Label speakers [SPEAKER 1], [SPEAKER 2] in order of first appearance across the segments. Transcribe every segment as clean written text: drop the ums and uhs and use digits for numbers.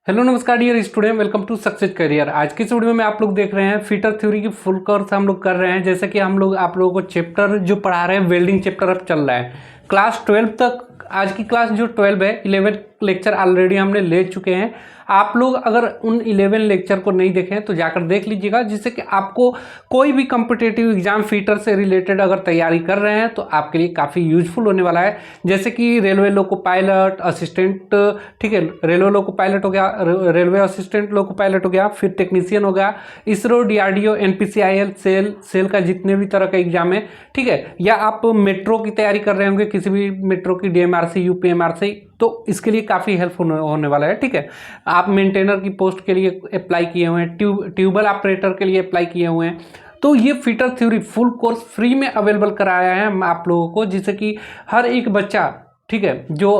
[SPEAKER 1] Hello नमस्कार dear student, welcome to success career. आज की इस वीडियो में आप लोग देख रहे हैं फिटर थ्योरी की फुल कोर्स हम लोग कर रहे हैं। जैसे कि हम लोग आप लोगों को चैप्टर जो पढ़ा रहे हैं वेल्डिंग चैप्टर अब चल रहा है क्लास 12 तक। आज की क्लास जो 12 है 11 लेक्चर ऑलरेडी हमने ले चुके हैं। आप लोग अगर उन 11 लेक्चर को नहीं देखें तो जाकर देख लीजिएगा, जिससे कि आपको कोई भी कॉम्पिटिटिव एग्जाम फिटर से रिलेटेड अगर तैयारी कर रहे हैं तो आपके लिए काफ़ी यूजफुल होने वाला है। जैसे कि रेलवे लोको पायलट असिस्टेंट, ठीक है, रेलवे लोको पायलट हो गया, रेलवे असिस्टेंट लोको पायलट हो गया, फिर टेक्नीशियन हो गया, इसरो, डीआरडीओ, एनपीसीआईएल, सेल का जितने भी तरह का एग्जाम है, ठीक है, या आप मेट्रो की तैयारी कर रहे होंगे, किसी भी मेट्रो की, डीएमआरसी, यूपीएमआरसी, तो इसके लिए काफ़ी हेल्पफुल होने वाला है। ठीक है, आप मेंटेनर की पोस्ट के लिए अप्लाई किए हुए हैं, ट्यूबल ऑपरेटर के लिए अप्लाई किए हुए हैं, तो ये fitter theory full course free में अवेलेबल कराया है हम आप लोगों को, जिससे कि हर एक बच्चा, ठीक है, जो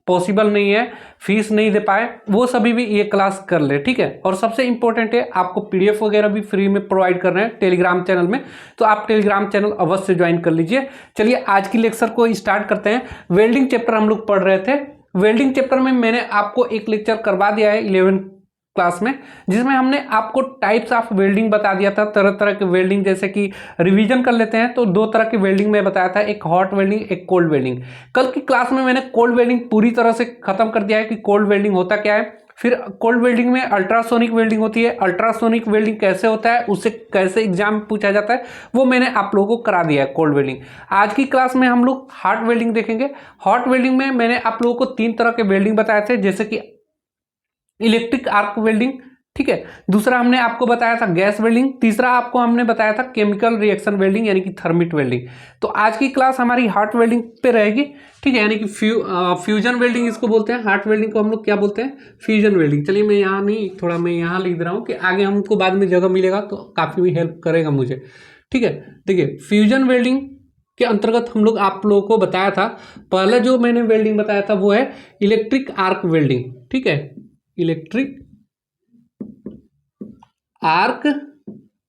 [SPEAKER 1] पॉसिबल नहीं है, फीस नहीं दे पाए, वो सभी भी ये क्लास कर ले। ठीक है, और सबसे इंपॉर्टेंट है आपको पीडीएफ वगैरह भी फ्री में प्रोवाइड कर रहे हैं टेलीग्राम चैनल में, तो आप टेलीग्राम चैनल अवश्य ज्वाइन कर लीजिए। चलिए आज की लेक्चर को स्टार्ट करते हैं। वेल्डिंग चैप्टर हम लोग पढ़ रहे थे। वेल्डिंग चैप्टर में मैंने आपको एक लेक्चर करवा दिया है 11 क्लास में, जिसमें हमने आपको टाइप्स ऑफ वेल्डिंग बता दिया था, तरह तरह के वेल्डिंग। जैसे कि रिवीजन कर लेते हैं तो दो तरह की वेल्डिंग में बताया था, एक हॉट वेल्डिंग, एक कोल्ड वेल्डिंग। कल की क्लास में मैंने कोल्ड वेल्डिंग पूरी तरह से खत्म कर दिया है कि कोल्ड वेल्डिंग होता क्या है। फिर कोल्ड वेल्डिंग में अल्ट्रासोनिक वेल्डिंग होती है, अल्ट्रासोनिक वेल्डिंग कैसे होता है, उससे कैसे एग्जाम में पूछा जाता है, वो मैंने आप लोगों को करा दिया है कोल्ड वेल्डिंग। आज की क्लास में हम लोग हॉट वेल्डिंग देखेंगे। हॉट वेल्डिंग में मैंने आप लोगों को 3 तरह के वेल्डिंग बताए थे, जैसे कि इलेक्ट्रिक आर्क वेल्डिंग, ठीक है, दूसरा हमने आपको बताया था गैस वेल्डिंग, तीसरा आपको हमने बताया था केमिकल रिएक्शन वेल्डिंग यानी कि थर्मिट वेल्डिंग। तो आज की क्लास हमारी हॉट वेल्डिंग पे रहेगी, ठीक है, यानी कि फ्यूजन वेल्डिंग इसको बोलते हैं। हॉट वेल्डिंग को हम लोग क्या बोलते हैं, फ्यूजन वेल्डिंग। चलिए मैं यहाँ नहीं, थोड़ा मैं यहाँ लिख रहा हूँ कि आगे हमको बाद में जगह मिलेगा तो काफ़ी भी हेल्प करेगा मुझे। ठीक है, देखिए फ्यूजन वेल्डिंग के अंतर्गत हम लोग आप लोगों को बताया था, पहले जो मैंने वेल्डिंग बताया था वो है इलेक्ट्रिक आर्क वेल्डिंग। ठीक है, इलेक्ट्रिक आर्क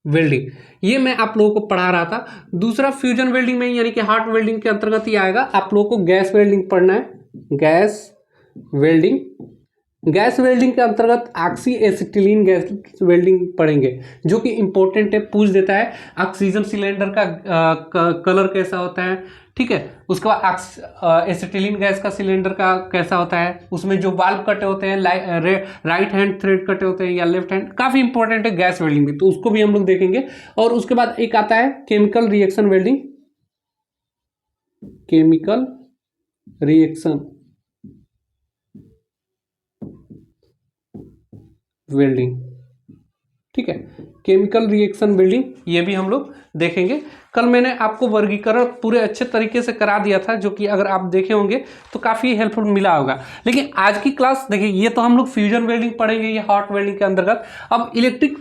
[SPEAKER 1] वेल्डिंग, ये मैं आप लोगों को पढ़ा रहा था। दूसरा फ्यूजन वेल्डिंग में यानी कि हॉट वेल्डिंग के अंतर्गत ही आएगा। आप लोगों को गैस वेल्डिंग पढ़ना है, गैस वेल्डिंग। गैस वेल्डिंग के अंतर्गत ऑक्सी एसिटिलीन गैस वेल्डिंग पढ़ेंगे, जो कि इंपॉर्टेंट है, पूछ देता है ऑक्सीजन सिलेंडर का कलर कैसा होता है। ठीक है, उसके बाद एसिटिलीन गैस का सिलेंडर का कैसा होता है, उसमें जो वाल्व कटे होते हैं, राइट हैंड थ्रेड कटे होते हैं या लेफ्ट हैंड, काफ़ी इंपॉर्टेंट है गैस वेल्डिंग भी, तो उसको भी हम लोग देखेंगे। और उसके बाद एक आता है chemical reaction welding, chemical reaction welding, ठीक है, केमिकल रिएक्शन वेल्डिंग, ये भी हम लोग देखेंगे। कल मैंने आपको वर्गीकरण पूरे अच्छे तरीके से करा दिया था, जो कि अगर आप देखे होंगे तो काफ़ी हेल्पफुल मिला होगा। लेकिन आज की क्लास देखिए, ये तो हम लोग फ्यूजन वेल्डिंग पढ़ेंगे, ये हॉट वेल्डिंग के अंतर्गत। अब इलेक्ट्रिक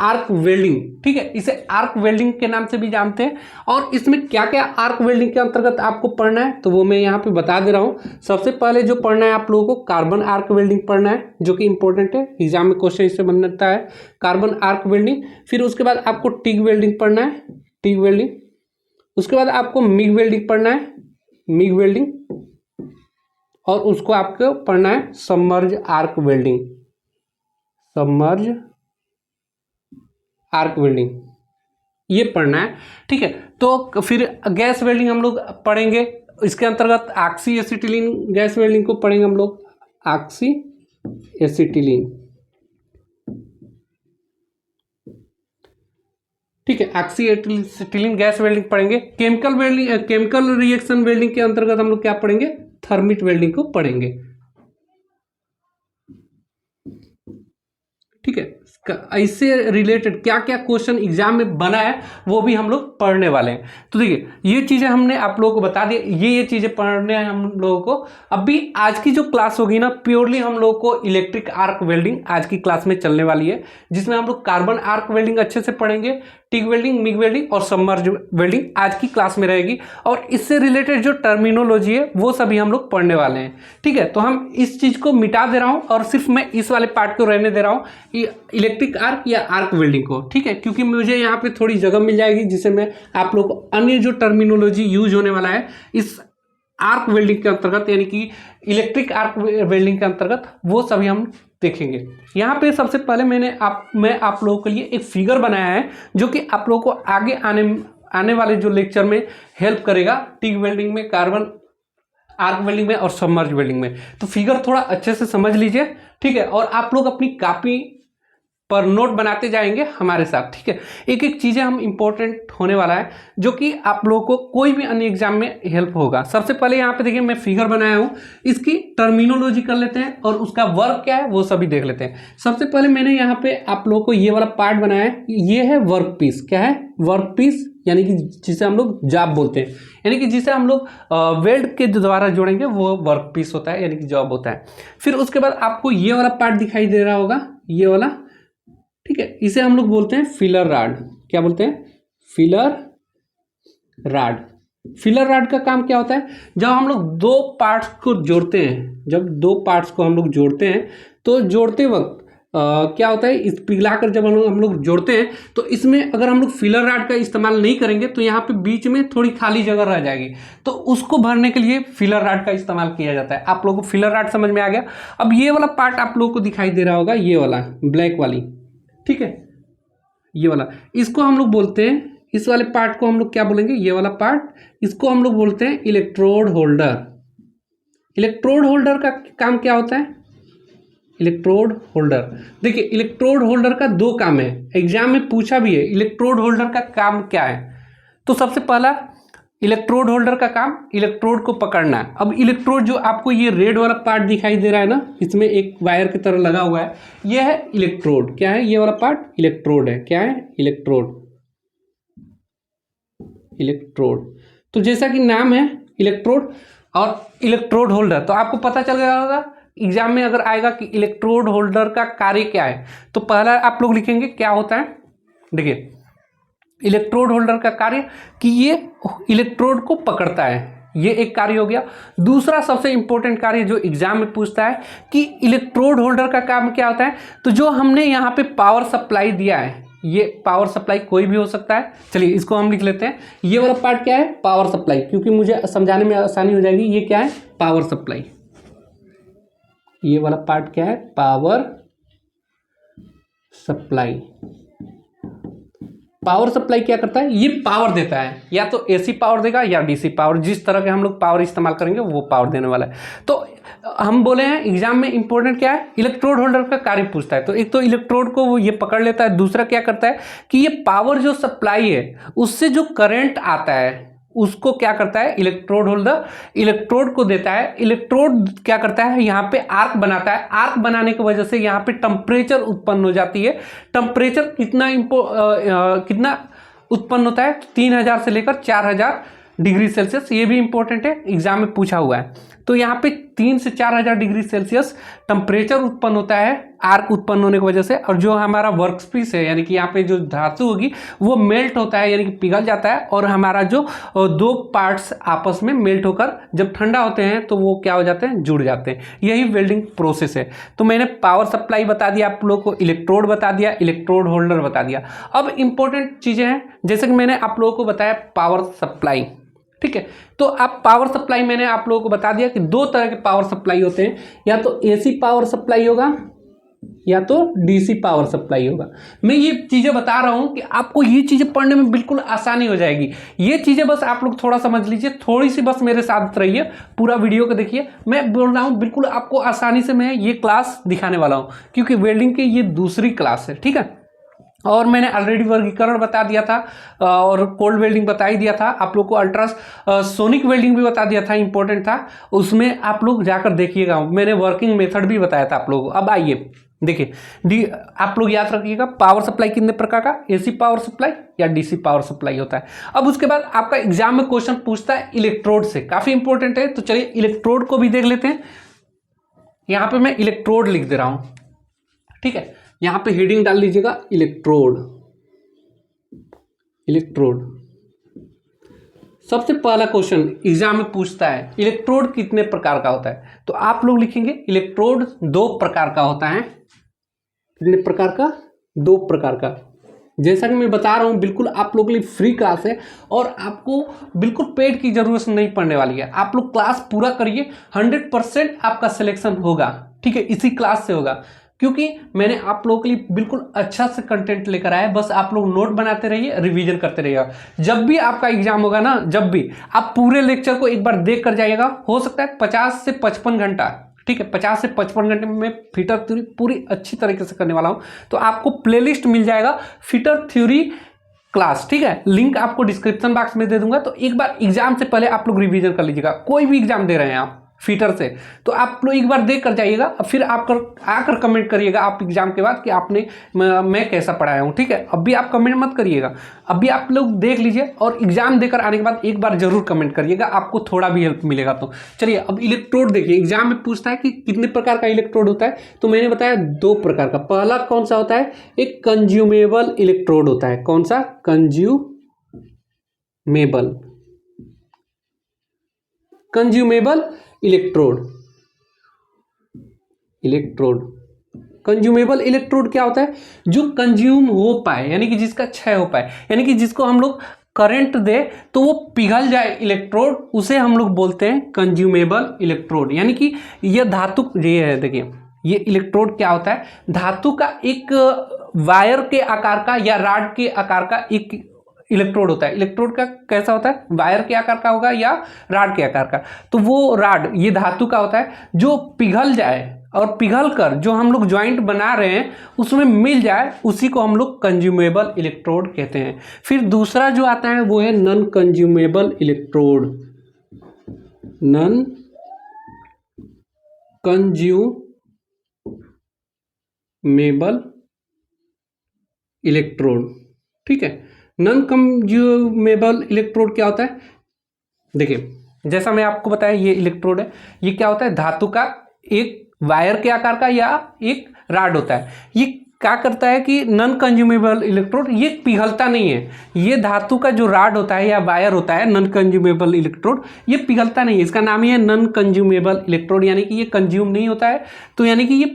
[SPEAKER 1] आर्क वेल्डिंग, ठीक है, इसे आर्क वेल्डिंग के नाम से भी जानते हैं। और इसमें क्या क्या आर्क वेल्डिंग के अंतर्गत आपको पढ़ना है तो वो मैं यहाँ पे बता दे रहा हूँ। सबसे पहले जो पढ़ना है आप लोगों को कार्बन आर्क वेल्डिंग पढ़ना है, जो कि इंपॉर्टेंट है, एग्जाम में क्वेश्चन इससे बनता है, कार्बन आर्क वेल्डिंग। फिर उसके बाद आपको टिग वेल्डिंग पढ़ना है, टिग वेल्डिंग। उसके बाद आपको मिग वेल्डिंग पढ़ना है, मिग वेल्डिंग। और उसको आपको पढ़ना है submerge arc welding, submerge arc welding, ये पढ़ना है। ठीक है, तो फिर गैस वेल्डिंग हम लोग पढ़ेंगे, इसके अंतर्गत ऑक्सी एसिटिलीन गैस वेल्डिंग को पढ़ेंगे हम लोग, ऑक्सी एसिटिलीन, ठीक है, ऑक्सी एसिटिलीन गैस वेल्डिंग पढ़ेंगे। Chemical welding, chemical reaction welding के अंतर्गत हम लोग क्या पढ़ेंगे, थर्मिट वेल्डिंग को पढ़ेंगे। ठीक है, इससे रिलेटेड क्या क्या क्वेश्चन एग्जाम में बना है वो भी हम लोग पढ़ने वाले हैं। तो देखिए ये चीज़ें हमने आप लोगों को बता दी, ये चीज़ें पढ़ने हैं हम लोगों को। अभी आज की जो क्लास होगी ना, प्योरली हम लोगों को इलेक्ट्रिक आर्क वेल्डिंग आज की क्लास में चलने वाली है, जिसमें हम लोग कार्बन आर्क वेल्डिंग अच्छे से पढ़ेंगे, टिग वेल्डिंग, मिग वेल्डिंग और सबमर्ज वेल्डिंग आज की क्लास में रहेगी। और इससे रिलेटेड जो टर्मिनोलॉजी है वो सभी हम लोग पढ़ने वाले हैं। ठीक है, तो हम इस चीज़ को मिटा दे रहा हूँ और सिर्फ मैं इस वाले पार्ट को रहने दे रहा हूँ, इलेक्ट्रिक आर्क या आर्क वेल्डिंग को। ठीक है, क्योंकि मुझे यहाँ पे थोड़ी जगह मिल जाएगी, जिससे मैं आप लोग को अन्य जो टर्मिनोलॉजी यूज होने वाला है इस आर्क वेल्डिंग के अंतर्गत, यानी कि इलेक्ट्रिक आर्क वेल्डिंग के अंतर्गत, वो सभी हम देखेंगे। यहाँ पे सबसे पहले मैं आप लोगों के लिए एक फिगर बनाया है जो कि आप लोगों को आगे आने वाले जो लेक्चर में हेल्प करेगा, टिक वेल्डिंग में, कार्बन आर्क वेल्डिंग में और सबमर्ज वेल्डिंग में। तो फिगर थोड़ा अच्छे से समझ लीजिए, ठीक है। और आप लोग अपनी कॉपी पर नोट बनाते जाएंगे हमारे साथ, ठीक है। एक एक चीज़ें हम इंपॉर्टेंट होने वाला है जो कि आप लोगों को कोई भी अन्य एग्जाम में हेल्प होगा। सबसे पहले यहाँ पे देखिए मैं फिगर बनाया हूँ, इसकी टर्मिनोलॉजी कर लेते हैं और उसका वर्क क्या है वो सभी देख लेते हैं। सबसे पहले मैंने यहाँ पे आप लोगों को ये वाला पार्ट बनाया है, ये है वर्क पीस। क्या है? वर्क पीस, यानी कि जिसे हम लोग जॉब बोलते हैं, यानी कि जिसे हम लोग वेल्ड के द्वारा जोड़ेंगे वो वर्क पीस होता है, यानी कि जॉब होता है। फिर उसके बाद आपको ये वाला पार्ट दिखाई दे रहा होगा, ये वाला, ठीक है। इसे हम लोग बोलते हैं फिलर राड। क्या बोलते हैं? Filler rod. फिलर राड का काम क्या होता है? जब हम लोग दो पार्ट्स को जोड़ते हैं, जब दो पार्ट्स को हम लोग जोड़ते हैं तो जोड़ते वक्त क्या होता है, इस पिघलाकर जब हम लोग जोड़ते हैं तो इसमें अगर हम लोग फिलर राड का इस्तेमाल नहीं करेंगे तो यहाँ पे बीच में थोड़ी खाली जगह रह जाएगी, तो उसको भरने के लिए फिलर राड का इस्तेमाल किया जाता है। आप लोगों को फिलर राड समझ में आ गया। अब ये वाला पार्ट आप लोगों को दिखाई दे रहा होगा, ये वाला ब्लैक वाली, ठीक है, ये वाला, इसको हम लोग बोलते हैं, इस वाले पार्ट को हम लोग क्या बोलेंगे? ये वाला पार्ट, इसको हम लोग बोलते हैं इलेक्ट्रोड होल्डर। इलेक्ट्रोड होल्डर का काम क्या होता है? इलेक्ट्रोड होल्डर, देखिए इलेक्ट्रोड होल्डर का दो काम है, एग्जाम में पूछा भी है इलेक्ट्रोड होल्डर का काम क्या है। तो सबसे पहला इलेक्ट्रोड होल्डर का काम इलेक्ट्रोड को पकड़ना है। अब इलेक्ट्रोड जो आपको ये रेड वाला पार्ट दिखाई दे रहा है ना, इसमें एक वायर की तरह लगा हुआ है, ये है इलेक्ट्रोड। क्या है? ये वाला पार्ट इलेक्ट्रोड है। क्या है? इलेक्ट्रोड। इलेक्ट्रोड। तो जैसा कि नाम है इलेक्ट्रोड और इलेक्ट्रोड होल्डर, तो आपको पता चल गया होगा एग्जाम में अगर आएगा कि इलेक्ट्रोड होल्डर का कार्य क्या है, तो पहला आप लोग लिखेंगे क्या होता है। देखिए इलेक्ट्रोड होल्डर का कार्य कि ये इलेक्ट्रोड को पकड़ता है, ये एक कार्य हो गया। दूसरा सबसे इंपॉर्टेंट कार्य जो एग्जाम में पूछता है कि इलेक्ट्रोड होल्डर का काम क्या होता है, तो जो हमने यहाँ पे पावर सप्लाई दिया है, ये पावर सप्लाई कोई भी हो सकता है, चलिए इसको हम लिख लेते हैं। ये वाला पार्ट क्या है? पावर सप्लाई, क्योंकि मुझे समझाने में आसानी हो जाएगी। ये क्या है? Power supply. ये वाला पार्ट क्या है? Power supply. पावर सप्लाई क्या करता है? ये पावर देता है, या तो एसी पावर देगा या डीसी पावर, जिस तरह के हम लोग पावर इस्तेमाल करेंगे वो पावर देने वाला है। तो हम बोले हैं एग्जाम में इंपॉर्टेंट क्या है, इलेक्ट्रोड होल्डर का कार्य पूछता है। तो एक तो इलेक्ट्रोड को वो ये पकड़ लेता है, दूसरा क्या करता है कि ये पावर जो सप्लाई है उससे जो करंट आता है उसको क्या करता है, इलेक्ट्रोड होल्डर इलेक्ट्रोड को देता है। इलेक्ट्रोड क्या करता है, यहाँ पे आर्क बनाता है। आर्क बनाने की वजह से यहाँ पे टेम्परेचर उत्पन्न हो जाती है। टेम्परेचर कितना उत्पन्न होता है? 3000 से लेकर 4000 डिग्री सेल्सियस। ये भी इंपॉर्टेंट है, एग्जाम में पूछा हुआ है। तो यहाँ पे 3 से 4000 डिग्री सेल्सियस टेम्परेचर उत्पन्न होता है आर्क उत्पन्न होने की वजह से। और जो हमारा वर्कपीस है, यानी कि यहाँ पे जो धातु होगी वो मेल्ट होता है, यानी कि पिघल जाता है। और हमारा जो दो पार्ट्स आपस में मेल्ट होकर जब ठंडा होते हैं तो वो क्या हो जाते हैं, जुड़ जाते हैं। यही वेल्डिंग प्रोसेस है। तो मैंने पावर सप्लाई बता दिया आप लोगों को, इलेक्ट्रोड बता दिया, इलेक्ट्रोड होल्डर बता दिया। अब इंपॉर्टेंट चीज़ें हैं, जैसे कि मैंने आप लोगों को बताया पावर सप्लाई, ठीक है। तो अब पावर सप्लाई मैंने आप लोगों को बता दिया कि दो तरह के पावर सप्लाई होते हैं, या तो एसी पावर सप्लाई होगा या तो डीसी पावर सप्लाई होगा। मैं ये चीज़ें बता रहा हूं कि आपको ये चीज़ें पढ़ने में बिल्कुल आसानी हो जाएगी। ये चीज़ें बस आप लोग थोड़ा समझ लीजिए, थोड़ी सी बस मेरे साथ रहिए, पूरा वीडियो को देखिए। मैं बोल रहा हूं बिल्कुल आपको आसानी से मैं ये क्लास दिखाने वाला हूं, क्योंकि वेल्डिंग की ये दूसरी क्लास है, ठीक है। और मैंने ऑलरेडी वर्गीकरण बता दिया था और कोल्ड वेल्डिंग बता ही दिया था आप लोग को, अल्ट्रासोनिक वेल्डिंग भी बता दिया था, इंपॉर्टेंट था, उसमें आप लोग जाकर देखिएगा। मैंने वर्किंग मेथड भी बताया था आप लोगों को। अब आइए देखिए, आप लोग याद रखिएगा पावर सप्लाई कितने प्रकार का, एसी पावर सप्लाई या डीसी पावर सप्लाई होता है। अब उसके बाद आपका एग्जाम में क्वेश्चन पूछता है इलेक्ट्रोड से, काफी इंपॉर्टेंट है। तो चलिए इलेक्ट्रोड को भी देख लेते हैं। यहां पे मैं इलेक्ट्रोड लिख दे रहा हूं, ठीक है। यहां पे हेडिंग डाल लीजिएगा इलेक्ट्रोड। इलेक्ट्रोड सबसे पहला क्वेश्चन एग्जाम में पूछता है इलेक्ट्रोड कितने प्रकार का होता है, तो आप लोग लिखेंगे इलेक्ट्रोड 2 प्रकार का होता है। कितने प्रकार का? 2 प्रकार का। जैसा कि मैं बता रहा हूं बिल्कुल आप लोगों के लिए फ्री क्लास है और आपको बिल्कुल पेड की जरूरत नहीं पड़ने वाली है। आप लोग क्लास पूरा करिए, 100% आपका सिलेक्शन होगा, ठीक है, इसी क्लास से होगा। क्योंकि मैंने आप लोगों के लिए बिल्कुल अच्छा से कंटेंट लेकर आया है। बस आप लोग नोट बनाते रहिए, रिवीजन करते रहिएगा। जब भी आपका एग्जाम होगा ना, जब भी आप पूरे लेक्चर को एक बार देख कर जाइएगा। हो सकता है 50 से 55 घंटा, ठीक है, 50 से 55 घंटे में मैं फिटर थ्योरी पूरी अच्छी तरीके से करने वाला हूं। तो आपको प्लेलिस्ट मिल जाएगा फिटर थ्योरी क्लास, ठीक है, लिंक आपको डिस्क्रिप्शन बॉक्स में दे दूंगा। तो एक बार एग्जाम से पहले आप लोग रिवीजन कर लीजिएगा। कोई भी एग्जाम दे रहे हैं आप फिटर से, तो आप लोग एक बार देख कर जाइएगा, फिर आप आकर कमेंट करिएगा आप एग्जाम के बाद कि आपने मैं कैसा पढ़ाया हूँ, ठीक है। अभी आप कमेंट मत करिएगा, अभी आप लोग देख लीजिए और एग्जाम देकर आने के बाद एक बार जरूर कमेंट करिएगा, आपको थोड़ा भी हेल्प मिलेगा। तो चलिए अब इलेक्ट्रोड देखिए, एग्जाम में पूछता है कि कितने प्रकार का इलेक्ट्रोड होता है। तो मैंने बताया 2 प्रकार का। पहला कौन सा होता है, एक कंज्यूमेबल इलेक्ट्रोड होता है। कौन सा, कंज्यूमेबल इलेक्ट्रोड। कंज्यूमेबल इलेक्ट्रोड क्या होता है, जो कंज्यूम हो पाए, यानी कि जिसका क्षय हो पाए, यानी कि जिसको हम लोग करंट दे तो वो पिघल जाए इलेक्ट्रोड, उसे हम लोग बोलते हैं कंज्यूमेबल इलेक्ट्रोड। यानी कि ये धातु, ये है देखिए, ये इलेक्ट्रोड क्या होता है, धातु का एक वायर के आकार का या राड के आकार का एक इलेक्ट्रोड होता है। इलेक्ट्रोड का कैसा होता है, वायर के आकार का होगा या राड के आकार का। तो वो राड ये धातु का होता है जो पिघल जाए और पिघल कर जो हम लोग ज्वाइंट बना रहे हैं उसमें मिल जाए, उसी को हम लोग कंज्यूमेबल इलेक्ट्रोड कहते हैं। फिर दूसरा जो आता है वो है non consumable electrode. Non consumable electrode, ठीक है। नॉन कंज्यूमेबल इलेक्ट्रोड क्या होता है, देखिए जैसा मैं आपको बताया ये इलेक्ट्रोड है, ये क्या होता है, धातु का एक वायर के आकार का या एक राड होता है। ये क्या करता है कि नॉन कंज्यूमेबल इलेक्ट्रोड, ये पिघलता नहीं है। ये धातु का जो राड होता है या वायर होता है नॉन कंज्यूमेबल इलेक्ट्रोड, ये पिघलता नहीं है, इसका नाम ही है नॉन कंज्यूमेबल इलेक्ट्रोड, यानी कि ये कंज्यूम नहीं होता है। तो यानी कि ये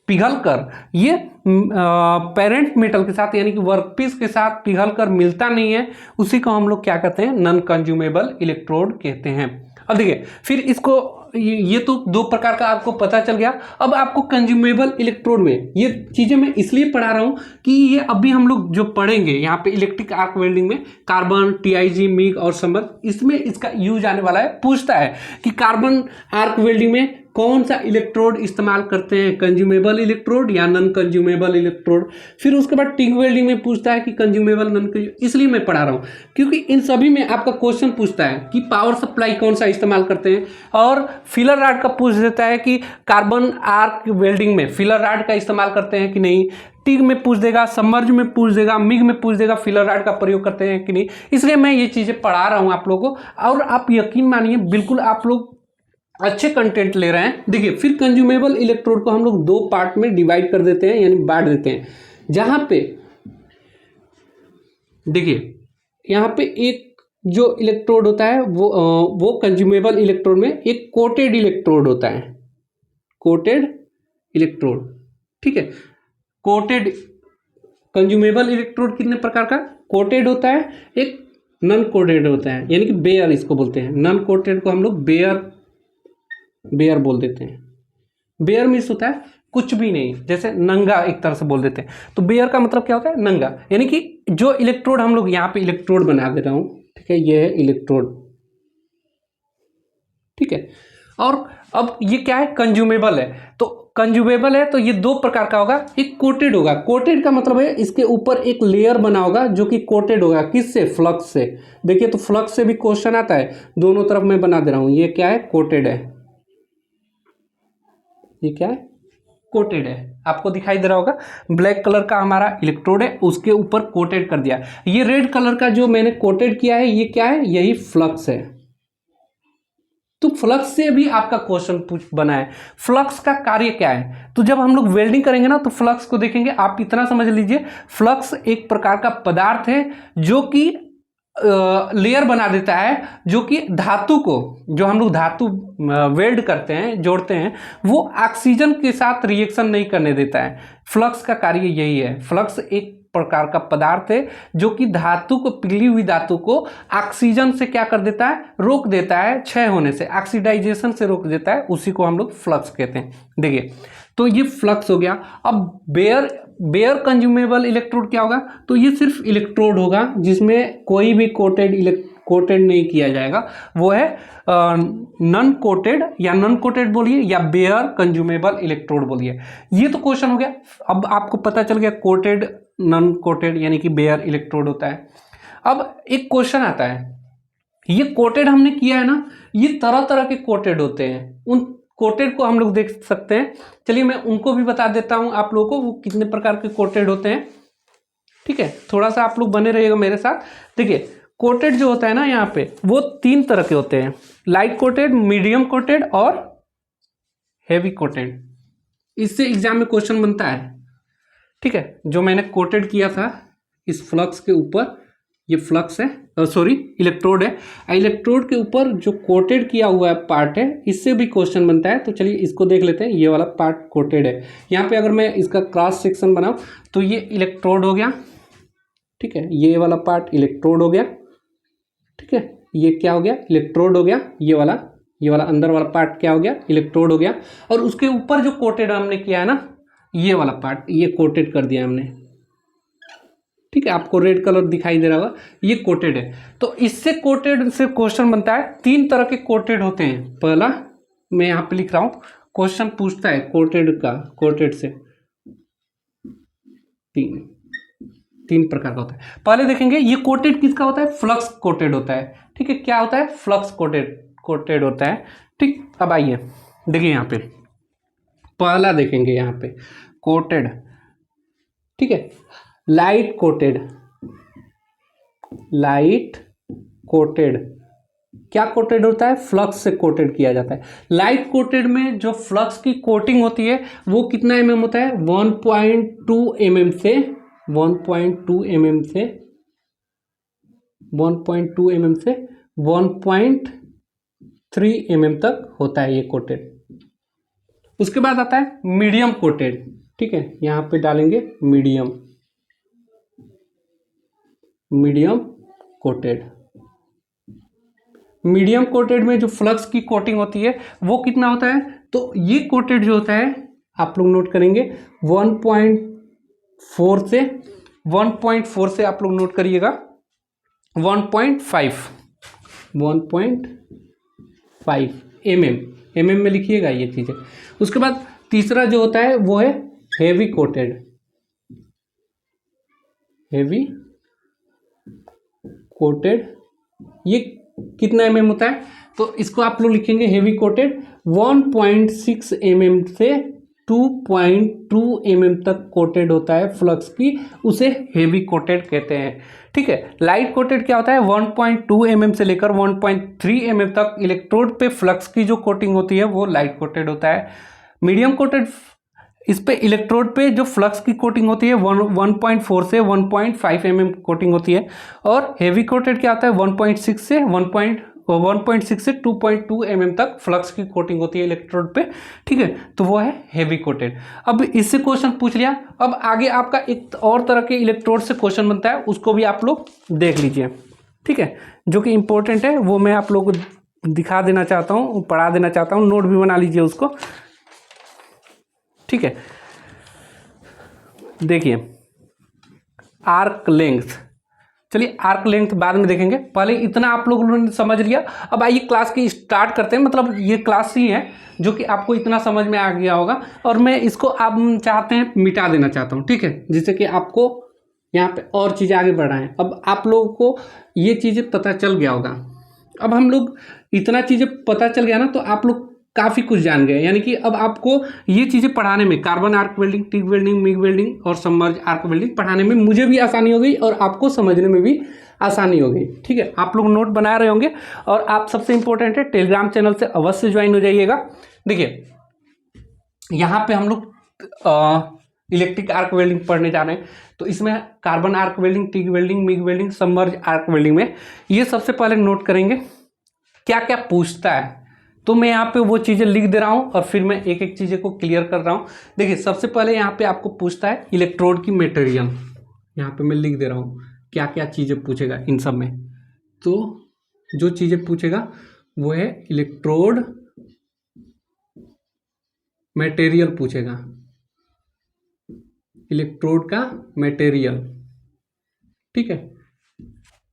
[SPEAKER 1] पिघल कर, ये पेरेंट मेटल के साथ यानी कि वर्कपीस के साथ पिघल कर मिलता नहीं है, उसी को हम लोग क्या कहते हैं, नॉन कंज्यूमेबल इलेक्ट्रोड कहते हैं। अब देखिए फिर इसको, ये तो 2 प्रकार का आपको पता चल गया। अब आपको कंज्यूमेबल इलेक्ट्रोड में ये चीजें मैं इसलिए पढ़ा रहा हूं कि ये अभी हम लोग जो पढ़ेंगे यहाँ पे इलेक्ट्रिक आर्क वेल्डिंग में, कार्बन, टीआईजी, मिग और समर, इसमें इसका यूज आने वाला है। पूछता है कि कार्बन आर्क वेल्डिंग में कौन सा इलेक्ट्रोड इस्तेमाल करते हैं, कंज्यूमेबल इलेक्ट्रोड या नॉन कंज्यूमेबल इलेक्ट्रोड। फिर उसके बाद टिग वेल्डिंग में पूछता है कि कंज्यूमेबल, नॉन कंज्यूमेबल। इसलिए मैं पढ़ा रहा हूं क्योंकि इन सभी में आपका क्वेश्चन पूछता है कि पावर सप्लाई कौन सा इस्तेमाल करते हैं, और फिलर राड का पूछ देता है कि कार्बन आर्क वेल्डिंग में फिलर राड का इस्तेमाल करते हैं कि नहीं। टिग में पूछ देगा, सबमर्ज में पूछ देगा, मिग में पूछ देगा फिलर राड का प्रयोग करते हैं कि नहीं। इसलिए मैं ये चीजें पढ़ा रहा हूं आप लोगों को, और आप यकीन मानिए बिल्कुल आप लोग अच्छे कंटेंट ले रहे हैं। देखिए फिर कंज्यूमेबल इलेक्ट्रोड को हम लोग 2 पार्ट में डिवाइड कर देते हैं, यानी बांट देते हैं। जहां पे देखिए यहाँ पे एक जो इलेक्ट्रोड होता है वो कंज्यूमेबल इलेक्ट्रोड में एक कोटेड इलेक्ट्रोड होता है, कोटेड इलेक्ट्रोड, ठीक है। कोटेड कंज्यूमेबल इलेक्ट्रोड कितने प्रकार का, कोटेड होता है, एक नॉन कोटेड होता है, यानी कि बेयर इसको बोलते हैं। नॉन कोटेड को हम लोग बेयर बोल देते हैं। बेयर मीन्स होता है कुछ भी नहीं, जैसे नंगा एक तरह से बोल देते हैं। तो बेयर का मतलब क्या होता है, नंगा, यानी कि जो इलेक्ट्रोड हम लोग यहाँ पे इलेक्ट्रोड बना दे रहा हूं, ठीक है, ये है इलेक्ट्रोड, ठीक है। और अब ये क्या है, कंज्यूमेबल है। तो कंज्यूमेबल है तो ये 2 प्रकार का होगा, एक कोटेड होगा। कोटेड का मतलब है इसके ऊपर एक लेयर बना होगा जो कि कोटेड होगा, किससे, फ्लक्स से। देखिए तो फ्लक्स से भी क्वेश्चन आता है, दोनों तरफ मैं बना दे रहा हूं। ये क्या है, कोटेड है, ये क्या है, कोटेड है। आपको दिखाई दे रहा होगा ब्लैक कलर का हमारा इलेक्ट्रोड है, उसके ऊपर कोटेड कर दिया। ये रेड कलर का जो मैंने कोटेड किया है, ये क्या है, यही फ्लक्स है। तो फ्लक्स से भी आपका क्वेश्चन बना है, फ्लक्स का कार्य क्या है। तो जब हम लोग वेल्डिंग करेंगे ना तो फ्लक्स को देखेंगे। आप इतना समझ लीजिए, फ्लक्स एक प्रकार का पदार्थ है जो कि लेयर बना देता है, जो कि धातु को, जो हम लोग धातु वेल्ड करते हैं, जोड़ते हैं, वो ऑक्सीजन के साथ रिएक्शन नहीं करने देता है। फ्लक्स का कार्य यही है। फ्लक्स एक प्रकार का पदार्थ है जो कि धातु को, पिघली हुई धातु को ऑक्सीजन से क्या कर देता है, रोक देता है, क्षय होने से, ऑक्सीडाइजेशन से रोक देता है, उसी को हम लोग फ्लक्स कहते हैं। देखिए तो ये फ्लक्स हो गया। अब बेयर कंज्यूमेबल इलेक्ट्रोड क्या होगा, तो ये सिर्फ इलेक्ट्रोड होगा जिसमें कोई भी कोटेड नहीं किया जाएगा, वो है नॉन कोटेड, या नॉन कोटेड बोलिए या बेयर कंज्यूमेबल इलेक्ट्रोड बोलिए। ये तो क्वेश्चन हो गया। अब आपको पता चल गया कोटेड नॉन कोटेड यानी कि बेयर इलेक्ट्रोड होता है। अब एक क्वेश्चन आता है, ये कोटेड हमने किया है ना, ये तरह तरह के कोटेड होते हैं, उन कोटेड को हम लोग देख सकते हैं। चलिए मैं उनको भी बता देता हूं आप लोगों को, वो कितने प्रकार के कोटेड होते हैं। ठीक है, थोड़ा सा आप लोग बने रहिएगा मेरे साथ। देखिए कोटेड जो होता है ना यहाँ पे, वो 3 तरह के होते हैं, लाइट कोटेड, मीडियम कोटेड और हेवी कोटेड। इससे एग्जाम में क्वेश्चन बनता है। ठीक है, जो मैंने कोटेड किया था इस फ्लक्स के ऊपर, ये फ्लक्स है, सॉरी इलेक्ट्रोड है, इलेक्ट्रोड के ऊपर जो कोटेड किया हुआ है पार्ट है, इससे भी क्वेश्चन बनता है। तो चलिए इसको देख लेते हैं। ये वाला पार्ट कोटेड है। यहाँ पे अगर मैं इसका क्रॉस सेक्शन बनाऊं तो ये इलेक्ट्रोड हो गया। ठीक है, ये वाला पार्ट इलेक्ट्रोड हो गया। ठीक है, ये क्या हो गया, इलेक्ट्रोड हो गया। ये वाला अंदर वाला पार्ट क्या हो गया, इलेक्ट्रोड हो गया। और उसके ऊपर जो कोटेड हमने किया है ना, ये वाला पार्ट, ये कोटेड कर दिया हमने। ठीक है, आपको रेड कलर दिखाई दे रहा होगा, ये कोटेड है। तो इससे कोटेड से क्वेश्चन बनता है। 3 तरह के कोटेड होते हैं। पहला मैं यहाँ पे लिख रहा हूँ, क्वेश्चन पूछता है कोटेड से 3 प्रकार का होता है। पहले देखेंगे ये कोटेड किसका होता है, फ्लक्स कोटेड होता है। ठीक है, क्या होता है, फ्लक्स कोटेड होता है। ठीक, अब आइए देखिए यहाँ पे पहला देखेंगे यहाँ पे कोटेड। ठीक है, लाइट कोटेड क्या कोटेड होता है, फ्लक्स से कोटेड किया जाता है। लाइट कोटेड में जो फ्लक्स की कोटिंग होती है वो कितना mm होता है, 1.2 mm से 1.2 mm से 1.3 mm तक होता है ये कोटेड। उसके बाद आता है मीडियम कोटेड। ठीक है, यहाँ पे डालेंगे मीडियम कोटेड। मीडियम कोटेड में जो फ्लक्स की कोटिंग होती है वो कितना होता है, तो ये कोटेड जो होता है आप लोग नोट करेंगे 1.4 से आप लोग नोट करिएगा 1.5 mm में लिखिएगा ये चीज़ें। उसके बाद तीसरा जो होता है वो है हेवी कोटेड। ये कितना mm होता है, तो इसको आप लोग लिखेंगे हेवी कोटेड 1.6 mm से 2.2 mm तक कोटेड होता है फ्लक्स की, उसे हेवी कोटेड कहते हैं। ठीक है, लाइट कोटेड क्या होता है, 1.2 mm से लेकर 1.3 mm तक इलेक्ट्रोड पे फ्लक्स की जो कोटिंग होती है वो लाइट कोटेड होता है। मीडियम कोटेड, इस पे इलेक्ट्रोड पे जो फ्लक्स की कोटिंग होती है 1.4 से 1.5 mm कोटिंग होती है। और हेवी कोटेड क्या होता है, 1.6 से 2.2 mm तक फ्लक्स की कोटिंग होती है इलेक्ट्रोड पे। ठीक है, तो वो है हेवी कोटेड। अब इससे क्वेश्चन पूछ लिया। अब आगे आपका एक और तरह के इलेक्ट्रोड से क्वेश्चन बनता है, उसको भी आप लोग देख लीजिए। ठीक है, जो कि इंपॉर्टेंट है, वो मैं आप लोगों को दिखा देना चाहता हूँ, पढ़ा देना चाहता हूँ, नोट भी बना लीजिए उसको। ठीक है, देखिए आर्क लेंथ, चलिए आर्क लेंथ बाद में देखेंगे, पहले इतना आप लोगों ने समझ लिया। अब आइए क्लास की स्टार्ट करते हैं, मतलब ये क्लास ही है जो कि आपको इतना समझ में आ गया होगा, और मैं इसको आप चाहते हैं मिटा देना चाहता हूँ। ठीक है, जिससे कि आपको यहाँ पे और चीज़ें आगे बढ़ाएं। अब आप लोगों को ये चीज़ें पता चल गया होगा। अब हम लोग इतना चीज़ें पता चल गया ना, तो आप लोग काफ़ी कुछ जान गए। यानी कि अब आपको ये चीज़ें पढ़ाने में, carbon arc welding, TIG welding, MIG welding और सबमर्ज आर्क वेल्डिंग पढ़ाने में मुझे भी आसानी हो गई और आपको समझने में भी आसानी हो गई। ठीक है, आप लोग नोट बना रहे होंगे। और आप सबसे इंपॉर्टेंट है, टेलीग्राम चैनल से अवश्य ज्वाइन हो जाइएगा। देखिए यहाँ पे हम लोग इलेक्ट्रिक आर्क वेल्डिंग पढ़ने जा रहे हैं, तो इसमें carbon arc welding, TIG welding, MIG welding, submerge arc welding में ये सबसे पहले नोट करेंगे क्या क्या पूछता है। तो मैं यहाँ पे वो चीज़ें लिख दे रहा हूँ और फिर मैं एक एक चीज़ें को क्लियर कर रहा हूँ। देखिए सबसे पहले यहाँ पे आपको पूछता है इलेक्ट्रोड की मटेरियल, यहाँ पे मैं लिख दे रहा हूँ क्या क्या चीज़ें पूछेगा इन सब में। तो जो चीज़ें पूछेगा वो है इलेक्ट्रोड मटेरियल पूछेगा। इलेक्ट्रोड का मटेरियल, ठीक है।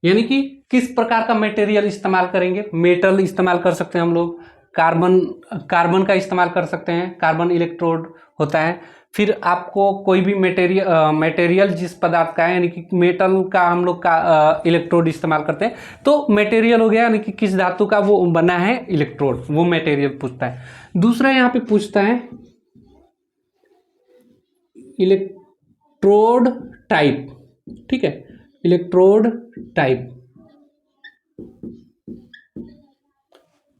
[SPEAKER 1] यानी कि किस प्रकार का मटेरियल इस्तेमाल करेंगे, मेटल इस्तेमाल कर सकते हैं हम लोग, कार्बन का इस्तेमाल कर सकते हैं, कार्बन इलेक्ट्रोड होता है। फिर आपको कोई भी मटेरियल जिस पदार्थ का है, यानी कि मेटल का हम लोग का इलेक्ट्रोड इस्तेमाल करते हैं, तो मटेरियल हो गया, यानी कि किस धातु का वो बना है इलेक्ट्रोड, वो मटेरियल पूछता है। दूसरा यहाँ पे पूछता है इलेक्ट्रोड टाइप, ठीक है, इलेक्ट्रोड टाइप,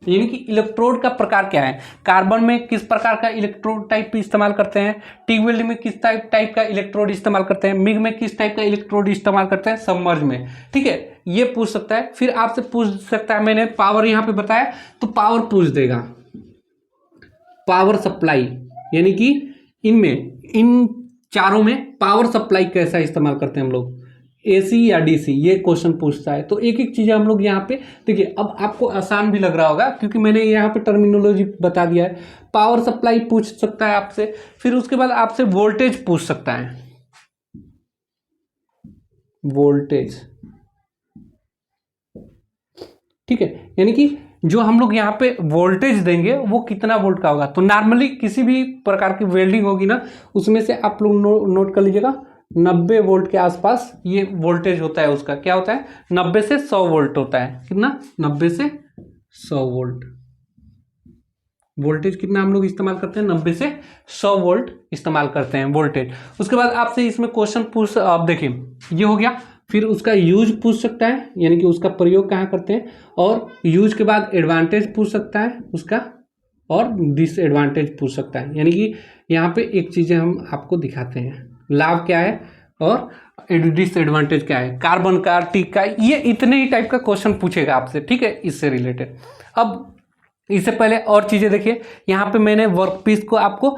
[SPEAKER 1] यानी कि इलेक्ट्रोड का प्रकार क्या है, कार्बन में किस प्रकार का इलेक्ट्रोड टाइप इस्तेमाल करते हैं, टिग वेल्ड में किस टाइप का इलेक्ट्रोड इस्तेमाल करते हैं, मिग में किस टाइप का इलेक्ट्रोड इस्तेमाल करते हैं, सबमर्ज में, ठीक है, ये पूछ सकता है। फिर आपसे पूछ सकता है, मैंने पावर यहाँ पे बताया तो पावर पूछ देगा, पावर सप्लाई, यानी कि इनमें इन चारों में पावर सप्लाई कैसा इस्तेमाल करते हैं हम लोग, एसी या डीसी, ये क्वेश्चन पूछता है। तो एक एक चीज़ हम लोग यहाँ पे देखिए, अब आपको आसान भी लग रहा होगा क्योंकि मैंने यहाँ पे टर्मिनोलॉजी बता दिया है। पावर सप्लाई पूछ सकता है आपसे, फिर उसके बाद आपसे वोल्टेज पूछ सकता है, वोल्टेज, ठीक है, यानी कि जो हम लोग यहाँ पे वोल्टेज देंगे वो कितना वोल्ट का होगा। तो नॉर्मली किसी भी प्रकार की वेल्डिंग होगी ना, उसमें से आप लोग नोट कर लीजिएगा 90 वोल्ट के आसपास ये वोल्टेज होता है, उसका क्या होता है 90 से 100 वोल्ट होता है, कितना 90 से 100 वोल्ट, वोल्टेज कितना हम लोग इस्तेमाल करते हैं 90 से 100 वोल्ट इस्तेमाल करते हैं वोल्टेज। उसके बाद आपसे इसमें क्वेश्चन पूछ, आप देखिए ये हो गया, फिर उसका यूज पूछ सकता है, यानी कि उसका प्रयोग कहाँ करते हैं, और यूज के बाद एडवांटेज पूछ सकता है उसका, और डिसएडवांटेज पूछ सकता है। यानी कि यहाँ पे एक चीज़ें हम आपको दिखाते हैं, लाभ क्या है और डिसएडवांटेज क्या है, कार्बन का, टिक का, ये इतने ही टाइप का क्वेश्चन पूछेगा आपसे, ठीक है, इससे रिलेटेड। अब इससे पहले और चीज़ें देखिए, यहाँ पे मैंने वर्कपीस को आपको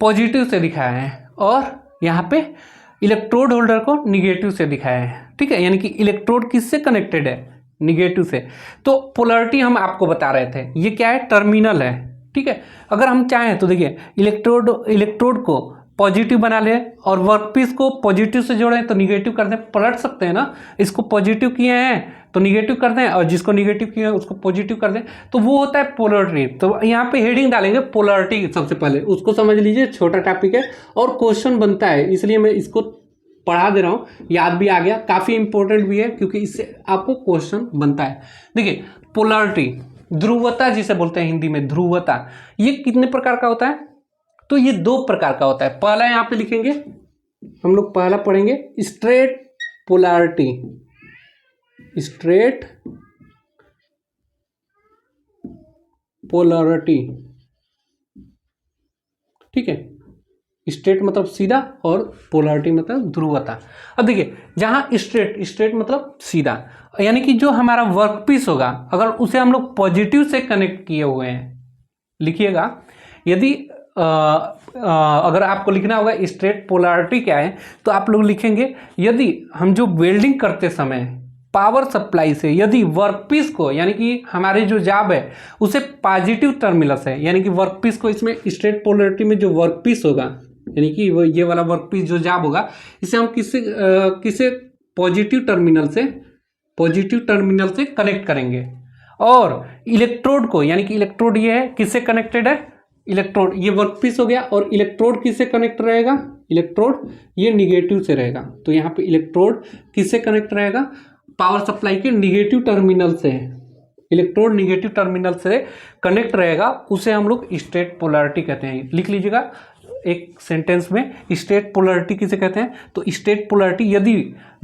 [SPEAKER 1] पॉजिटिव से दिखाया है और यहाँ पे इलेक्ट्रोड होल्डर को निगेटिव से दिखाया है, ठीक है, यानी कि इलेक्ट्रोड किससे कनेक्टेड है, निगेटिव से। तो पोलैरिटी हम आपको बता रहे थे, ये क्या है, टर्मिनल है, ठीक है। अगर हम चाहें तो देखिए इलेक्ट्रोड को पॉजिटिव बना ले और वर्कपीस को पॉजिटिव से जोड़ें तो निगेटिव कर दें, पलट सकते हैं ना, इसको पॉजिटिव किए हैं तो निगेटिव कर दें और जिसको निगेटिव किया है उसको पॉजिटिव कर दें, तो वो होता है पोलैरिटी। तो यहाँ पे हेडिंग डालेंगे पोलैरिटी, सबसे पहले उसको समझ लीजिए, छोटा टॉपिक है और क्वेश्चन बनता है, इसलिए मैं इसको पढ़ा दे रहा हूँ, याद भी आ गया, काफ़ी इंपॉर्टेंट भी है क्योंकि इससे आपको क्वेश्चन बनता है। देखिए पोलैरिटी, ध्रुवता जिसे बोलते हैं हिंदी में, ध्रुवता, ये कितने प्रकार का होता है, तो ये 2 प्रकार का होता है। पहला यहाँ पे लिखेंगे हम लोग, पहला पढ़ेंगे स्ट्रेट पोलैरिटी, स्ट्रेट पोलैरिटी, ठीक है, स्ट्रेट मतलब सीधा और पोलैरिटी मतलब ध्रुवता। अब देखिए जहां स्ट्रेट मतलब सीधा, यानी कि जो हमारा वर्कपीस होगा अगर उसे हम लोग पॉजिटिव से कनेक्ट किए हुए हैं, लिखिएगा, यदि अगर आपको लिखना होगा स्ट्रेट पोलैरिटी क्या है तो आप लोग लिखेंगे, यदि हम जो वेल्डिंग करते समय पावर सप्लाई से यदि वर्कपीस को, यानी कि हमारे जो जाब है उसे पॉजिटिव टर्मिनल से, यानी कि वर्कपीस को, इसमें स्ट्रेट पोलैरिटी में जो वर्कपीस होगा, यानी कि वो ये वाला वर्कपीस जो जाब होगा, इसे हम किसे पॉजिटिव टर्मिनल से कनेक्ट करेंगे, और इलेक्ट्रोड को, यानी कि इलेक्ट्रोड ये है किससे कनेक्टेड है, इलेक्ट्रोड, ये वर्कपीस हो गया, और इलेक्ट्रोड किससे कनेक्ट रहेगा, इलेक्ट्रोड ये निगेटिव से रहेगा, तो यहाँ पे इलेक्ट्रोड किससे कनेक्ट रहेगा, पावर सप्लाई के निगेटिव टर्मिनल से, इलेक्ट्रोड निगेटिव टर्मिनल से कनेक्ट रहेगा, उसे हम लोग स्ट्रेट पोलैरिटी कहते हैं। लिख लीजिएगा एक सेंटेंस में, स्ट्रेट पोलैरिटी किसे कहते हैं, तो स्ट्रेट पोलैरिटी यदि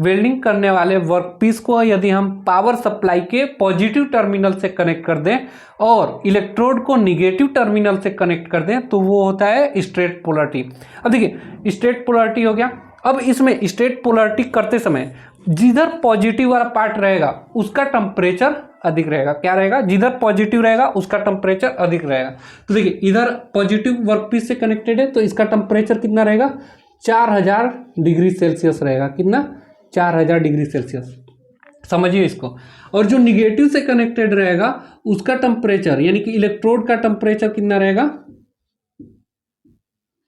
[SPEAKER 1] वेल्डिंग करने वाले वर्कपीस को यदि हम पावर सप्लाई के पॉजिटिव टर्मिनल से कनेक्ट कर दें और इलेक्ट्रोड को निगेटिव टर्मिनल से कनेक्ट कर दें तो वो होता है स्ट्रेट पोलैरिटी। अब देखिए स्ट्रेट पोलैरिटी हो गया। अब इसमें स्ट्रेट पोलैरिटी करते समय जिधर पॉजिटिव वाला पार्ट रहेगा उसका टेम्परेचर अधिक रहेगा, क्या रहेगा, जिधर पॉजिटिव रहेगा उसका टेम्परेचर अधिक रहेगा। तो देखिए इधर पॉजिटिव वर्कपीस से कनेक्टेड है तो इसका टेम्परेचर कितना रहेगा, 4000 डिग्री सेल्सियस रहेगा, कितना, 4000 डिग्री सेल्सियस, समझिए इसको। और जो निगेटिव से कनेक्टेड रहेगा उसका टेम्परेचर, यानी कि इलेक्ट्रोड का टेम्परेचर कितना रहेगा,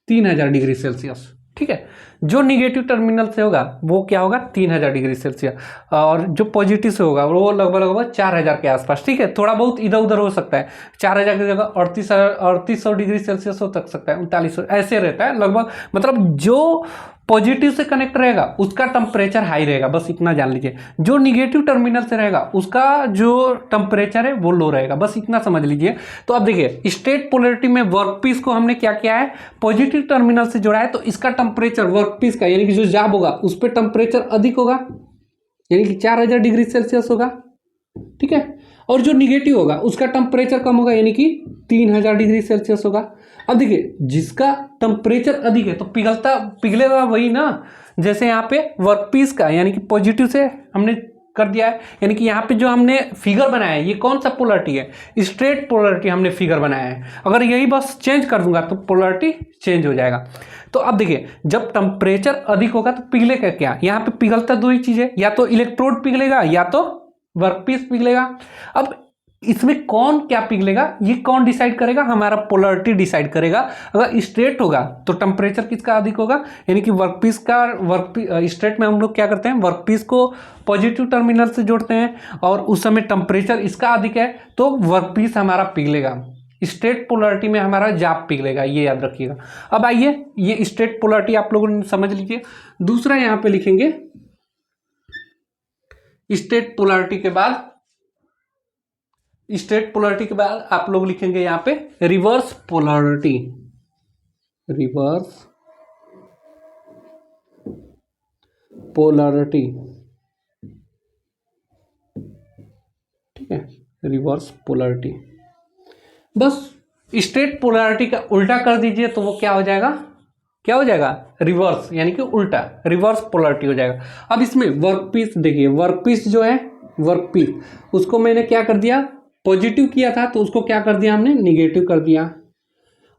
[SPEAKER 1] 3000 डिग्री सेल्सियस, ठीक है। जो निगेटिव टर्मिनल से होगा वो क्या होगा 3000 डिग्री सेल्सियस, और जो पॉजिटिव से होगा वो लगभग 4000 के आसपास। ठीक है, थोड़ा बहुत इधर उधर हो सकता है, 4000 की जगह 3800 डिग्री सेल्सियस हो सकता है, 3900 ऐसे रहता है लगभग। मतलब जो पॉजिटिव से कनेक्ट रहेगा उसका टेम्परेचर हाई रहेगा, बस इतना जान लीजिए। जो निगेटिव टर्मिनल से रहेगा उसका जो टेम्परेचर है वो लो रहेगा, बस इतना समझ लीजिए। तो अब देखिए स्टेट पोलैरिटी में वर्कपीस को हमने क्या किया है, पॉजिटिव टर्मिनल से जोड़ा है, तो इसका टेम्परेचर वर्कपीस का यानी कि जो जाब होगा उस पर टेम्परेचर अधिक होगा, यानी कि 4000 डिग्री सेल्सियस होगा। ठीक है, और जो निगेटिव होगा उसका टेम्परेचर कम होगा, यानी कि 3000 डिग्री सेल्सियस होगा। अब देखिए जिसका टेम्परेचर अधिक है तो पिघलेगा वही ना, जैसे यहाँ पे वर्कपीस का यानी कि पॉजिटिव से हमने कर दिया है, यानी कि यहाँ पे जो हमने फिगर बनाया है ये कौन सा पोलैरिटी है, स्ट्रेट पोलैरिटी हमने फिगर बनाया है। अगर यही बस चेंज कर दूंगा तो पोलैरिटी चेंज हो जाएगा। तो अब देखिए जब टेम्परेचर अधिक होगा तो पिघलेगा क्या, यहाँ पे पिघलता दो ही चीजें, या तो इलेक्ट्रोड पिघलेगा या तो वर्कपीस पिघलेगा। अब इसमें कौन क्या पिघलेगा ये कौन डिसाइड करेगा, हमारा पोलैरिटी डिसाइड करेगा। अगर स्ट्रेट होगा तो टेम्परेचर किसका अधिक होगा, यानी कि वर्कपीस का। स्ट्रेट में हम लोग क्या करते हैं, वर्कपीस को पॉजिटिव टर्मिनल से जोड़ते हैं और उस समय टेम्परेचर इसका अधिक है तो वर्कपीस हमारा पिघलेगा। स्ट्रेट पोलैरिटी में हमारा जाप पिघलेगा, ये याद रखिएगा। अब आइए ये स्ट्रेट पोलैरिटी आप लोगों ने समझ लीजिए। दूसरा यहाँ पे लिखेंगे स्ट्रेट पोलैरिटी के बाद आप लोग लिखेंगे यहाँ पे रिवर्स पोलैरिटी। ठीक है, रिवर्स पोलैरिटी। बस स्ट्रेट पोलैरिटी का उल्टा कर दीजिए तो वो क्या हो जाएगा रिवर्स, यानी कि उल्टा रिवर्स पोलैरिटी हो जाएगा। अब इसमें वर्कपीस देखिए, वर्कपीस जो है वर्कपीस उसको मैंने क्या कर दिया, पॉजिटिव किया था तो उसको क्या कर दिया हमने, निगेटिव कर दिया।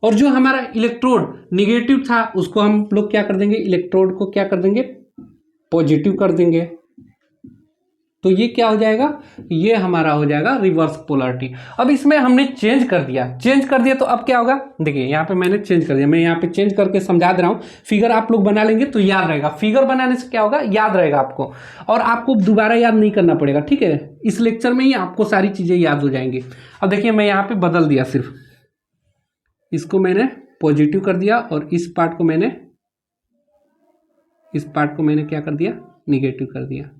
[SPEAKER 1] और जो हमारा इलेक्ट्रोड निगेटिव था उसको हम लोग क्या कर देंगे, इलेक्ट्रोड को क्या कर देंगे, पॉजिटिव कर देंगे। तो ये क्या हो जाएगा, ये हमारा हो जाएगा रिवर्स पोलैरिटी। अब इसमें हमने चेंज कर दिया तो अब क्या होगा, देखिए यहाँ पे मैंने चेंज कर दिया, मैं यहाँ पे चेंज करके समझा दे रहा हूँ। फिगर आप लोग बना लेंगे तो याद रहेगा, फिगर बनाने से क्या होगा, याद रहेगा आपको, और आपको दोबारा याद नहीं करना पड़ेगा। ठीक है, इस लेक्चर में ही आपको सारी चीजें याद हो जाएंगी। अब देखिए मैं यहाँ पे बदल दिया, सिर्फ इसको मैंने पॉजिटिव कर दिया और इस पार्ट को मैंने क्या कर दिया, निगेटिव कर दिया।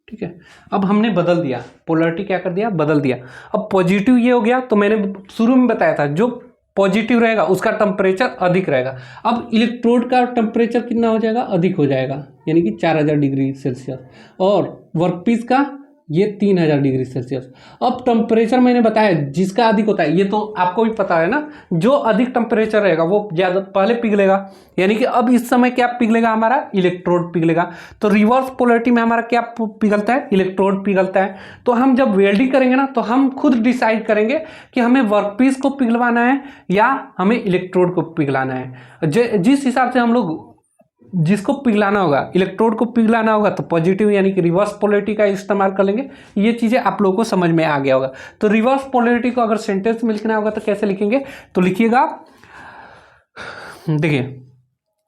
[SPEAKER 1] ठीक है, अब हमने बदल दिया, पोलैरिटी क्या कर दिया, बदल दिया। अब पॉजिटिव ये हो गया, तो मैंने शुरू में बताया था जो पॉजिटिव रहेगा उसका टेम्परेचर अधिक रहेगा। अब इलेक्ट्रोड का टेम्परेचर कितना हो जाएगा, अधिक हो जाएगा, यानी कि 4000 डिग्री सेल्सियस, और वर्कपीस का ये 3000 डिग्री सेल्सियस। अब टेम्परेचर मैंने बताया जिसका अधिक होता है, ये तो आपको भी पता है ना, जो अधिक टेम्परेचर रहेगा वो ज़्यादा पहले पिघलेगा, यानी कि अब इस समय क्या पिघलेगा, हमारा इलेक्ट्रोड पिघलेगा। तो रिवर्स पोलैरिटी में हमारा क्या पिघलता है, इलेक्ट्रोड पिघलता है। तो हम जब वेल्डिंग करेंगे ना तो हम खुद डिसाइड करेंगे कि हमें वर्कपीस को पिघलवाना है या हमें इलेक्ट्रोड को पिघलाना है। जिस हिसाब से हम लोग जिसको पिघलाना होगा, इलेक्ट्रोड को पिघलाना होगा तो पॉजिटिव यानी कि रिवर्स पोलैरिटी का इस्तेमाल कर लेंगे। ये चीज़ें आप लोगों को समझ में आ गया होगा। तो रिवर्स पोलैरिटी को अगर सेंटेंस में लिखना होगा तो कैसे लिखेंगे, तो लिखिएगा, देखिए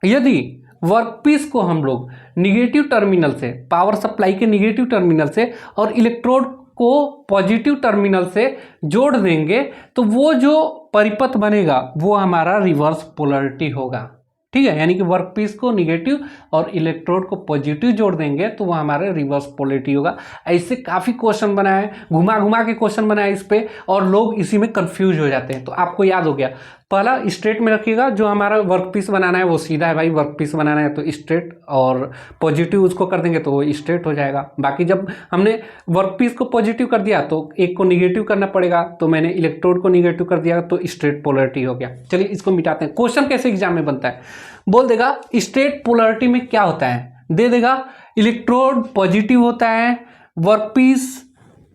[SPEAKER 1] यदि वर्कपीस को हम लोग निगेटिव टर्मिनल से, पावर सप्लाई के निगेटिव टर्मिनल से और इलेक्ट्रोड को पॉजिटिव टर्मिनल से जोड़ देंगे तो वो जो परिपथ बनेगा वो हमारा रिवर्स पोलैरिटी होगा। ठीक है, यानी कि वर्कपीस को निगेटिव और इलेक्ट्रोड को पॉजिटिव जोड़ देंगे तो वो हमारा रिवर्स पोलैरिटी होगा। ऐसे काफ़ी क्वेश्चन बनाए, घुमा घुमा के क्वेश्चन बनाए इस पे, और लोग इसी में कंफ्यूज हो जाते हैं। तो आपको याद हो गया, पहला स्ट्रेट में रखिएगा, जो हमारा वर्कपीस बनाना है वो सीधा है भाई, वर्कपीस बनाना है तो स्ट्रेट, और पॉजिटिव उसको कर देंगे तो वो स्ट्रेट हो जाएगा। बाकी जब हमने वर्कपीस को पॉजिटिव कर दिया तो एक को निगेटिव करना पड़ेगा, तो मैंने इलेक्ट्रोड को निगेटिव कर दिया तो स्ट्रेट पोलैरिटी हो गया। चलिए इसको मिटाते हैं। क्वेश्चन कैसे एग्जाम में बनता है, बोल देगा स्ट्रेट पोलैरिटी में क्या होता है, दे देगा इलेक्ट्रोड पॉजिटिव होता है, वर्कपीस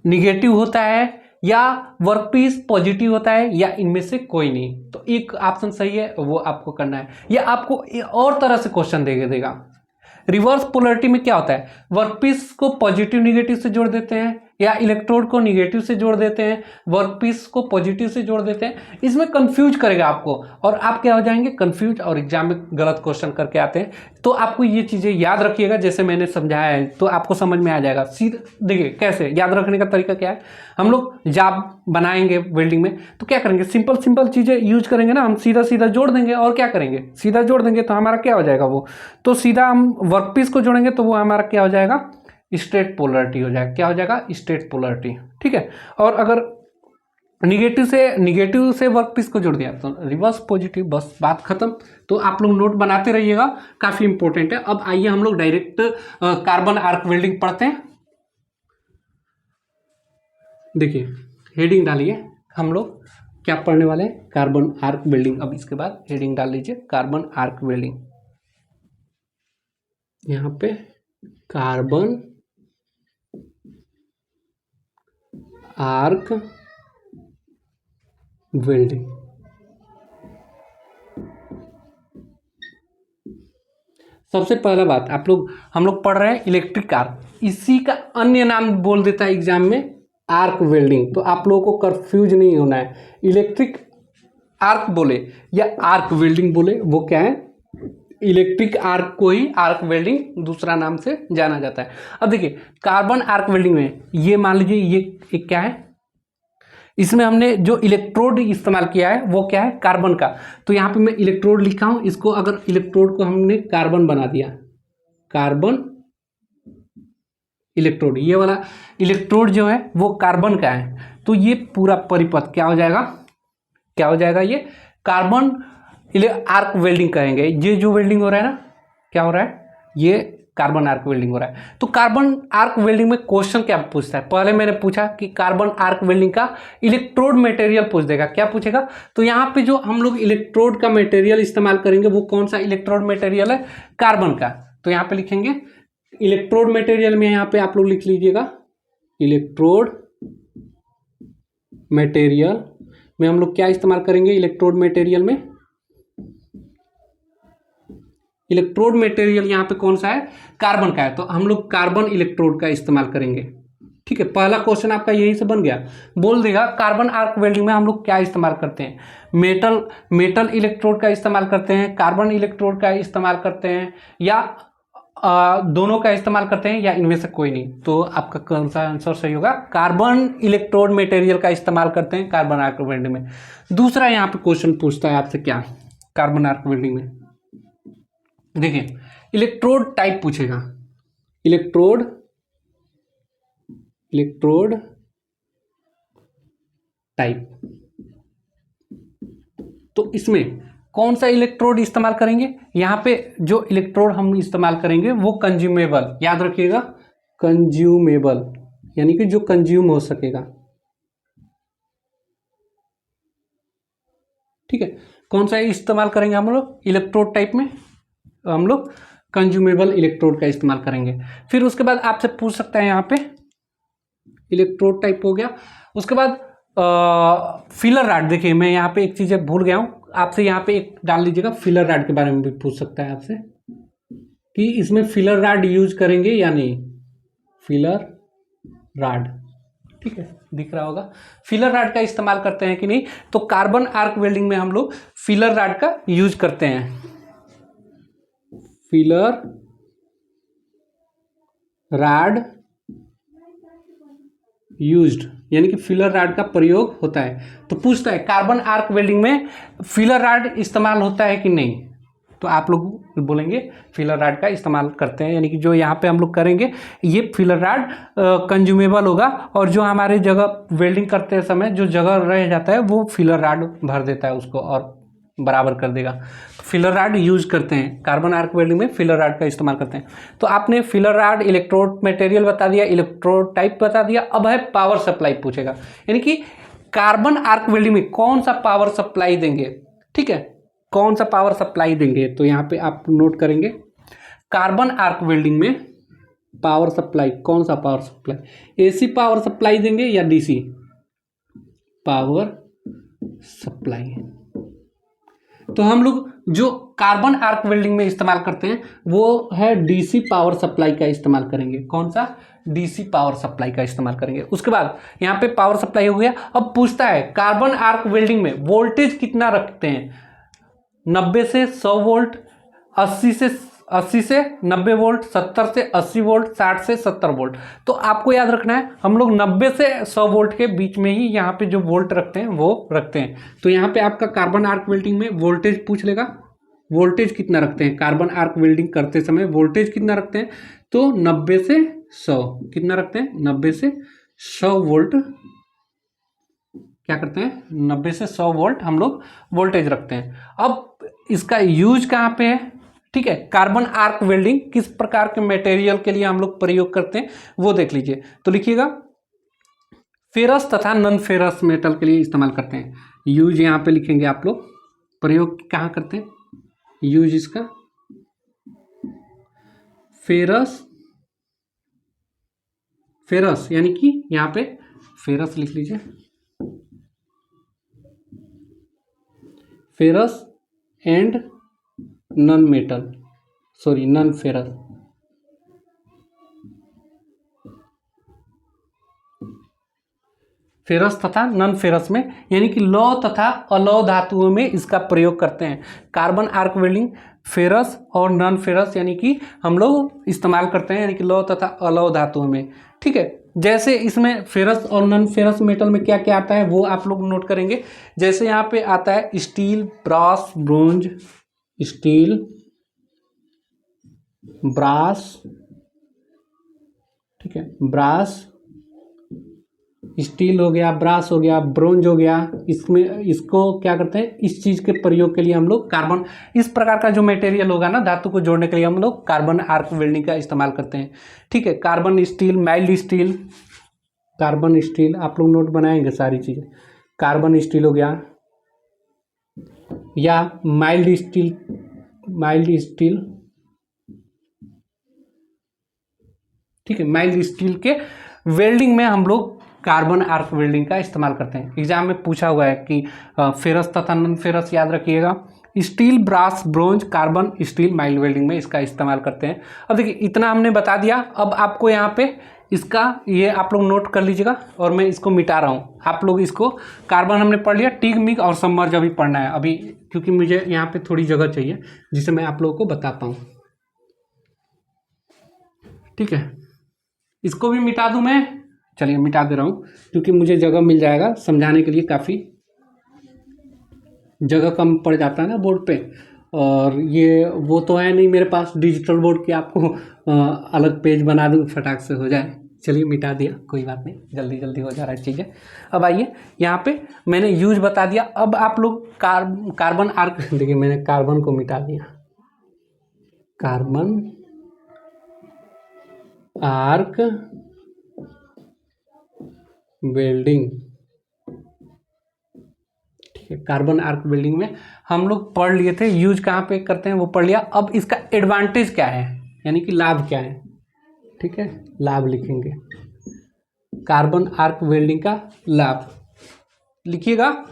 [SPEAKER 1] निगेटिव होता है, या वर्कपीस पॉजिटिव होता है, या इनमें से कोई नहीं। तो एक ऑप्शन सही है वो आपको करना है, या आपको और तरह से क्वेश्चन देगा। रिवर्स पोलैरिटी में क्या होता है, वर्कपीस को पॉजिटिव निगेटिव से जोड़ देते हैं, या इलेक्ट्रोड को निगेटिव से जोड़ देते हैं, वर्कपीस को पॉजिटिव से जोड़ देते हैं। इसमें कंफ्यूज करेगा आपको और आप क्या हो जाएंगे, कंफ्यूज, और एग्जाम में गलत क्वेश्चन करके आते हैं। तो आपको ये चीज़ें याद रखिएगा जैसे मैंने समझाया है, तो आपको समझ में आ जाएगा। सीधे देखिए कैसे याद रखने का तरीका क्या है। हम लोग जाब बनाएंगे वेल्डिंग में तो क्या करेंगे, सिंपल चीज़ें यूज करेंगे ना, हम सीधा सीधा जोड़ देंगे और क्या करेंगे, सीधा जोड़ देंगे तो हमारा क्या हो जाएगा वो, तो सीधा हम वर्कपीस को जोड़ेंगे तो वो हमारा क्या हो जाएगा, स्ट्रेट पोलरिटी हो जाएगा। क्या हो जाएगा, स्ट्रेट पोलरिटी। ठीक है, और अगर निगेटिव से वर्कपीस को जोड़ दिया तो रिवर्स पॉजिटिव, बस बात खत्म। तो आप लोग नोट बनाते रहिएगा, काफी इंपॉर्टेंट है। अब आइए हम लोग डायरेक्ट कार्बन आर्क वेल्डिंग पढ़ते हैं। देखिए हेडिंग डालिए, हम लोग क्या पढ़ने वाले हैं, कार्बन आर्क वेल्डिंग। अब इसके बाद हेडिंग डाल लीजिए कार्बन आर्क वेल्डिंग। यहाँ पे कार्बन आर्क वेल्डिंग। सबसे पहला बात हम लोग पढ़ रहे हैं इलेक्ट्रिक आर्क, इसी का अन्य नाम बोल देता है एग्जाम में आर्क वेल्डिंग। तो आप लोगों को कंफ्यूज नहीं होना है, इलेक्ट्रिक आर्क बोले या आर्क वेल्डिंग बोले वो क्या है, इलेक्ट्रिक आर्क को ही आर्क वेल्डिंग दूसरा नाम से जाना जाता है। अब देखिए कार्बन आर्क वेल्डिंग में ये मान लीजिए ये एक क्या है, इसमें हमने जो इलेक्ट्रोड इस्तेमाल किया है वो क्या है, कार्बन का। तो यहाँ पे मैं इलेक्ट्रोड लिखा हूं, इसको अगर इलेक्ट्रोड को हमने कार्बन बना दिया, कार्बन इलेक्ट्रोड, ये वाला इलेक्ट्रोड जो है वो कार्बन का है, तो ये पूरा परिपथ क्या हो जाएगा, क्या हो जाएगा, ये कार्बन आर्क वेल्डिंग कहेंगे। ये जो वेल्डिंग हो रहा है ना, क्या हो रहा है, ये कार्बन आर्क वेल्डिंग हो रहा है। तो कार्बन आर्क वेल्डिंग में क्वेश्चन क्या पूछता है, पहले मैंने पूछा कि कार्बन आर्क वेल्डिंग का इलेक्ट्रोड मटेरियल पूछ देगा, क्या पूछेगा। तो यहाँ पे जो हम लोग इलेक्ट्रोड का मटेरियल इस्तेमाल करेंगे वो कौन सा इलेक्ट्रोड मटेरियल है, कार्बन का। तो यहाँ पे लिखेंगे इलेक्ट्रोड मटेरियल में, यहाँ पे आप लोग लिख लीजिएगा इलेक्ट्रोड मटेरियल में हम लोग क्या इस्तेमाल करेंगे, इलेक्ट्रोड मटेरियल में इलेक्ट्रोड मटेरियल यहाँ पे कौन सा है, कार्बन का है, तो हम लोग कार्बन इलेक्ट्रोड का इस्तेमाल करेंगे। ठीक है, पहला क्वेश्चन आपका यही से बन गया, बोल देगा कार्बन आर्क वेल्डिंग में हम लोग क्या इस्तेमाल करते हैं, मेटल इलेक्ट्रोड का इस्तेमाल करते हैं, कार्बन इलेक्ट्रोड का इस्तेमाल करते हैं, या दोनों का इस्तेमाल करते हैं, या इनमें से कोई नहीं। तो आपका कौन सा आंसर सही होगा, कार्बन इलेक्ट्रोड मटेरियल का इस्तेमाल करते हैं कार्बन आर्क वेल्डिंग में। दूसरा यहाँ पे क्वेश्चन पूछता है आपसे क्या, कार्बन आर्क वेल्डिंग में देखिए इलेक्ट्रोड टाइप पूछेगा, इलेक्ट्रोड टाइप। तो इसमें कौन सा इलेक्ट्रोड इस्तेमाल करेंगे, यहां पे जो इलेक्ट्रोड हम इस्तेमाल करेंगे वो कंज्यूमेबल, याद रखिएगा कंज्यूमेबल, यानी कि जो कंज्यूम हो सकेगा। ठीक है, कौन सा इस्तेमाल करेंगे हम लोग इलेक्ट्रोड टाइप में, हम लोग कंज्यूमेबल इलेक्ट्रोड का इस्तेमाल करेंगे। फिर उसके बाद आपसे पूछ सकता है यहाँ पे इलेक्ट्रोड टाइप हो गया, उसके बाद फिलर रॉड। देखिए मैं यहाँ पे एक चीज़ भूल गया हूँ, आपसे यहाँ पे एक डाल लीजिएगा, फिलर रॉड के बारे में भी पूछ सकता है आपसे कि इसमें फिलर रॉड यूज करेंगे या नहीं, फिलर रॉड। ठीक है, दिख रहा होगा, फिलर रॉड का इस्तेमाल करते हैं कि नहीं। तो कार्बन आर्क वेल्डिंग में हम लोग फिलर रॉड का यूज करते हैं, फिलर रॉड यूज्ड, यानी कि फिलर रॉड का प्रयोग होता है। तो पूछता है कार्बन आर्क वेल्डिंग में फिलर रॉड इस्तेमाल होता है कि नहीं, तो आप लोग बोलेंगे फिलर रॉड का इस्तेमाल करते हैं, यानी कि जो यहाँ पे हम लोग करेंगे ये फिलर रॉड कंज्यूमेबल होगा, और जो हमारे जगह वेल्डिंग करते समय जो जगह रह जाता है वो फिलर रॉड भर देता है उसको और बराबर कर देगा। तो फिलर रॉड यूज करते हैं कार्बन आर्क वेल्डिंग में, फिलर रॉड का इस्तेमाल करते हैं। तो आपने फिलर रॉड, इलेक्ट्रोड मटेरियल बता दिया, इलेक्ट्रोड टाइप बता दिया, अब है पावर सप्लाई पूछेगा, यानी कि कार्बन आर्क वेल्डिंग में कौन सा पावर सप्लाई देंगे। ठीक है, कौन सा पावर सप्लाई देंगे, तो यहाँ पे आप नोट करेंगे कार्बन आर्क वेल्डिंग में पावर सप्लाई, कौन सा power supply, AC power supply देंगे या डीसी पावर सप्लाई। तो हम लोग जो कार्बन आर्क वेल्डिंग में इस्तेमाल करते हैं वो है डीसी पावर सप्लाई का इस्तेमाल करेंगे, कौन सा, डीसी पावर सप्लाई का इस्तेमाल करेंगे। उसके बाद यहाँ पे पावर सप्लाई हो गया। अब पूछता है कार्बन आर्क वेल्डिंग में वोल्टेज कितना रखते हैं, 90 से 100 वोल्ट, 80 से 90 वोल्ट, 70 से 80 वोल्ट, 60 से 70 वोल्ट। तो आपको याद रखना है हम लोग 90 से 100 वोल्ट के बीच में ही यहाँ पे जो वोल्ट रखते हैं वो रखते हैं। तो यहाँ पे आपका कार्बन आर्क वेल्डिंग में वोल्टेज पूछ लेगा, वोल्टेज कितना रखते हैं कार्बन आर्क वेल्डिंग करते समय, वोल्टेज कितना रखते हैं, तो 90 से 100 कितना रखते हैं, 90 से 100 वोल्ट क्या करते हैं, 90 से 100 वोल्ट हम लोग वोल्टेज रखते हैं। अब इसका यूज कहाँ पे है, ठीक है, कार्बन आर्क वेल्डिंग किस प्रकार के मटेरियल के लिए हम लोग प्रयोग करते हैं वो देख लीजिए। तो लिखिएगा फेरस तथा नॉन फेरस मेटल के लिए इस्तेमाल करते हैं। यूज यहाँ पे लिखेंगे आप लोग, प्रयोग कहाँ करते हैं, यूज इसका फेरस यानी कि यहाँ पे फेरस लिख लीजिए, ferrous and non ferrous. Ferrous तथा नॉन फेरस में यानी कि लौह तथा अलौह धातुओं में इसका प्रयोग करते हैं। कार्बन आर्क वेल्डिंग फेरस और नॉन फेरस यानी कि हम लोग इस्तेमाल करते हैं यानी कि लौह तथा अलौह धातुओं में, ठीक है। जैसे इसमें फेरस और नॉन फेरस मेटल में क्या क्या आता है वो आप लोग नोट करेंगे। जैसे यहाँ पे आता है steel, brass, bronze, steel, brass, ठीक है, ब्रास, स्टील हो गया, ब्रास हो गया, ब्रोंज हो गया। इसमें इसको क्या करते हैं, इस चीज के प्रयोग के लिए हम लोग कार्बन, इस प्रकार का जो मटेरियल होगा ना धातु को जोड़ने के लिए हम लोग कार्बन आर्क वेल्डिंग का इस्तेमाल करते हैं, ठीक है। Carbon steel, mild steel, carbon steel आप लोग नोट बनाएंगे सारी चीजें। कार्बन स्टील हो गया या माइल्ड स्टील, ठीक है, माइल्ड स्टील के वेल्डिंग में हम लोग कार्बन आर्क वेल्डिंग का इस्तेमाल करते हैं। एग्जाम में पूछा हुआ है कि फेरस तथा नॉन फेरस याद रखिएगा। Steel, brass, bronze, carbon steel mild welding में इसका इस्तेमाल करते हैं। अब देखिए इतना हमने बता दिया। अब आपको यहाँ पे इसका ये आप लोग नोट कर लीजिएगा और मैं इसको मिटा रहा हूँ। आप लोग इसको कार्बन हमने पढ़ लिया, टिग, मिग और सबमर्ज अभी पढ़ना है अभी, क्योंकि मुझे यहाँ पे थोड़ी जगह चाहिए जिसे मैं आप लोगों को बता पाऊँ, ठीक है। इसको भी मिटा दूं मैं, चलिए मिटा दे रहा हूँ क्योंकि मुझे जगह मिल जाएगा समझाने के लिए, काफ़ी जगह कम पड़ जाता है ना बोर्ड पे। और ये वो तो है नहीं मेरे पास डिजिटल बोर्ड की आपको अलग पेज बना दूँ फटाक से हो जाए। चलिए मिटा दिया, कोई बात नहीं, जल्दी जल्दी हो जा रहा है चीज़ें। अब आइए यहाँ पे मैंने यूज बता दिया। अब आप लोग कार्बन आर्क, देखिए मैंने कार्बन को मिटा दिया, कार्बन आर्क वेल्डिंग, ठीक है। कार्बन आर्क वेल्डिंग में हम लोग पढ़ लिए थे, यूज कहाँ पे करते हैं वो पढ़ लिया। अब इसका एडवांटेज क्या है यानी कि लाभ क्या है, ठीक है, लाभ लिखेंगे। कार्बन आर्क वेल्डिंग का लाभ लिखिएगा।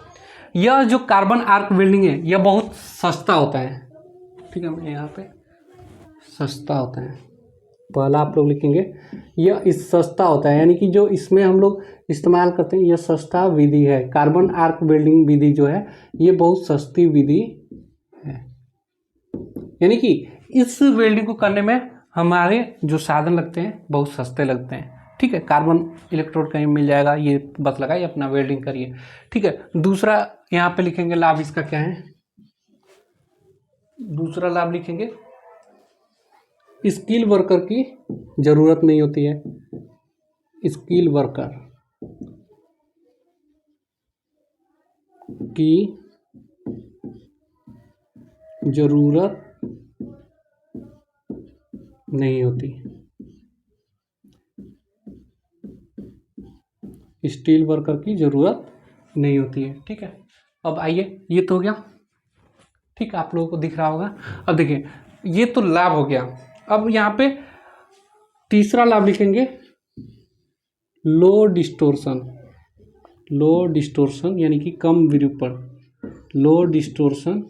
[SPEAKER 1] यह जो कार्बन आर्क वेल्डिंग है यह बहुत सस्ता होता है, ठीक है, मैं यहाँ पे सस्ता होता है पहला आप लोग लिखेंगे। यह इस सस्ता होता है यानी कि जो इसमें हम लोग इस्तेमाल करते हैं यह सस्ता विधि है। कार्बन आर्क वेल्डिंग विधि जो है ये बहुत सस्ती विधि है, यानी कि इस वेल्डिंग को करने में हमारे जो साधन लगते हैं बहुत सस्ते लगते हैं, ठीक है। कार्बन इलेक्ट्रोड कहीं मिल जाएगा, ये बस लगाइए अपना वेल्डिंग करिए, ठीक है। दूसरा यहाँ पे लिखेंगे लाभ इसका क्या है, दूसरा लाभ लिखेंगे स्किल वर्कर की जरूरत नहीं होती है, स्किल वर्कर की जरूरत नहीं होती, स्टील वर्कर की जरूरत नहीं होती है, ठीक है। अब आइए ये तो हो गया, ठीक, आप लोगों को दिख रहा होगा। अब देखिए ये तो लाभ हो गया। अब यहाँ पे तीसरा लाभ लिखेंगे लो डिस्टोर्शन यानी कि कम विरूपण, लो डिस्टोर्शन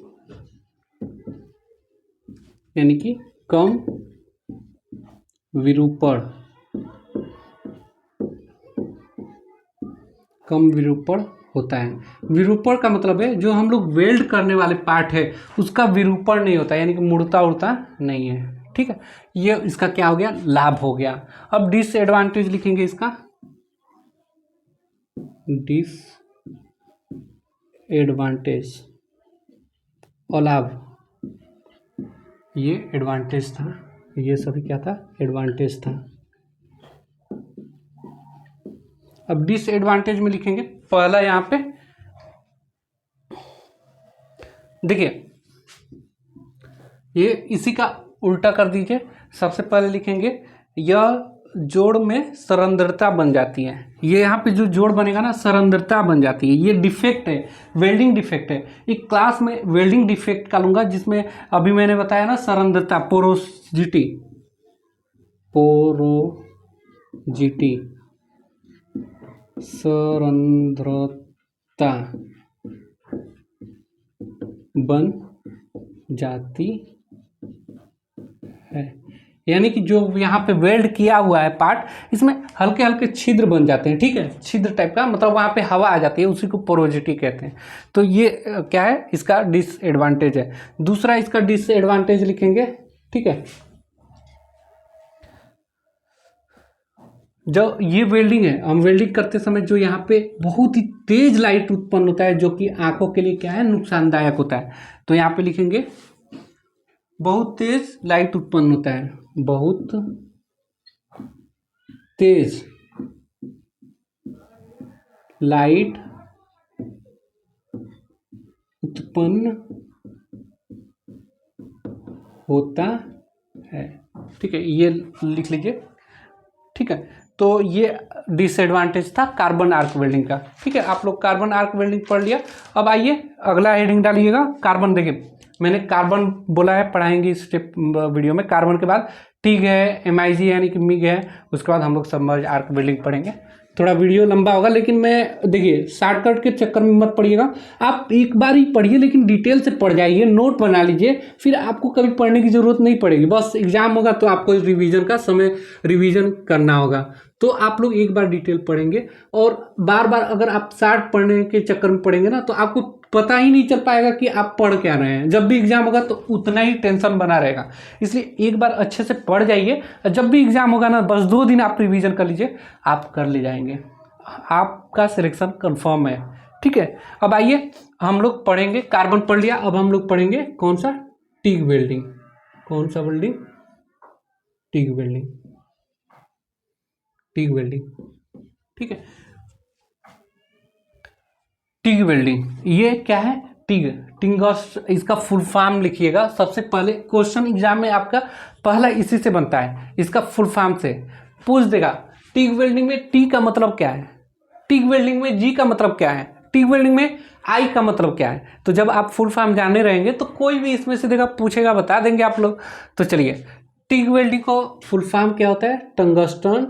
[SPEAKER 1] यानी कि कम विरूपण, कम विरूपण होता है। विरूपण का मतलब है जो हम लोग वेल्ड करने वाले पार्ट है उसका विरूपण नहीं होता, यानी कि मुड़ता उड़ता नहीं है। ठीक है, ये इसका क्या हो गया, लाभ हो गया। अब डिसएडवांटेज लिखेंगे इसका, डिसएडवांटेज और लाभ। ये एडवांटेज था, ये सभी क्या था, एडवांटेज था। अब डिसएडवांटेज में लिखेंगे पहला, यहां पे देखिए ये इसी का उल्टा कर दीजिए। सबसे पहले लिखेंगे यह जोड़ में सरंध्रता बन जाती है। ये यहाँ पे जो जोड़ बनेगा ना, सरंध्रता बन जाती है। ये डिफेक्ट है, वेल्डिंग डिफेक्ट है। एक क्लास में वेल्डिंग डिफेक्ट का लूंगा जिसमें अभी मैंने बताया ना सरंध्रता, पोरोसिटी, पोरोजिटी, सरंध्रता बन जाती है। यानी कि जो यहाँ पे वेल्ड किया हुआ है पार्ट, इसमें हल्के हल्के छिद्र बन जाते हैं। ठीक है, छिद्र टाइप का, मतलब वहाँ पे हवा आ जाती है, उसी को पोरोजिटी कहते हैं। तो ये क्या है, इसका डिसएडवांटेज है। दूसरा इसका डिसएडवांटेज लिखेंगे। ठीक है, जो ये वेल्डिंग है, हम वेल्डिंग करते समय जो यहाँ पे बहुत ही तेज लाइट उत्पन्न होता है, जो कि आंखों के लिए क्या है, नुकसानदायक होता है। तो यहाँ पे लिखेंगे बहुत तेज लाइट उत्पन्न होता है, बहुत तेज लाइट उत्पन्न होता है। ठीक है, ये लिख लीजिए। ठीक है, तो ये डिसएडवांटेज था कार्बन आर्क वेल्डिंग का। ठीक है, आप लोग कार्बन आर्क वेल्डिंग पढ़ लिया। अब आइए अगला हेडिंग डालिएगा, कार्बन। देखिए मैंने कार्बन बोला है, पढ़ाएंगे इस स्टेप वीडियो में। कार्बन के बाद टिग है, MIG यानी कि मिग है, उसके बाद हम लोग सबमर्ज आर्क वेल्डिंग पढ़ेंगे। थोड़ा वीडियो लंबा होगा, लेकिन मैं देखिए शॉर्टकट के चक्कर में मत पढ़िएगा। आप एक बार ही पढ़िए, लेकिन डिटेल से पढ़ जाइए, नोट बना लीजिए, फिर आपको कभी पढ़ने की जरूरत नहीं पड़ेगी। बस एग्जाम होगा तो आपको रिवीजन का समय रिवीजन करना होगा। तो आप लोग एक बार डिटेल पढ़ेंगे, और बार बार अगर आप शार्ट पढ़ने के चक्कर में पढ़ेंगे ना, तो आपको पता ही नहीं चल पाएगा कि आप पढ़ क्या रहे हैं। जब भी एग्जाम होगा तो उतना ही टेंशन बना रहेगा। इसलिए एक बार अच्छे से पढ़ जाइए, जब भी एग्जाम होगा ना, बस 2 दिन आप रिवीजन कर लीजिए, आप कर ले जाएंगे, आपका सिलेक्शन कंफर्म है। ठीक है, अब आइए हम लोग पढ़ेंगे, कार्बन पढ़ लिया, अब हम लोग पढ़ेंगे कौन सा, टिग वेल्डिंग। कौन सा welding, TIG welding, TIG welding. ठीक है, टिग वेल्डिंग ये क्या है, टिग, टिंगस्ट, इसका फुल फॉर्म लिखिएगा। सबसे पहले क्वेश्चन एग्जाम में आपका पहला इसी से बनता है, इसका फुल फॉर्म से पूछ देगा। टिग वेल्डिंग में टी का मतलब क्या है, टिग वेल्डिंग में जी का मतलब क्या है, टिग वेल्डिंग में आई का मतलब क्या है। तो जब आप फुल फॉर्म जाने रहेंगे तो कोई भी इसमें से देखा पूछेगा, बता देंगे आप लोग। तो चलिए, टिग वेल्डिंग को फुल फॉर्म क्या होता है, टंगस्टन,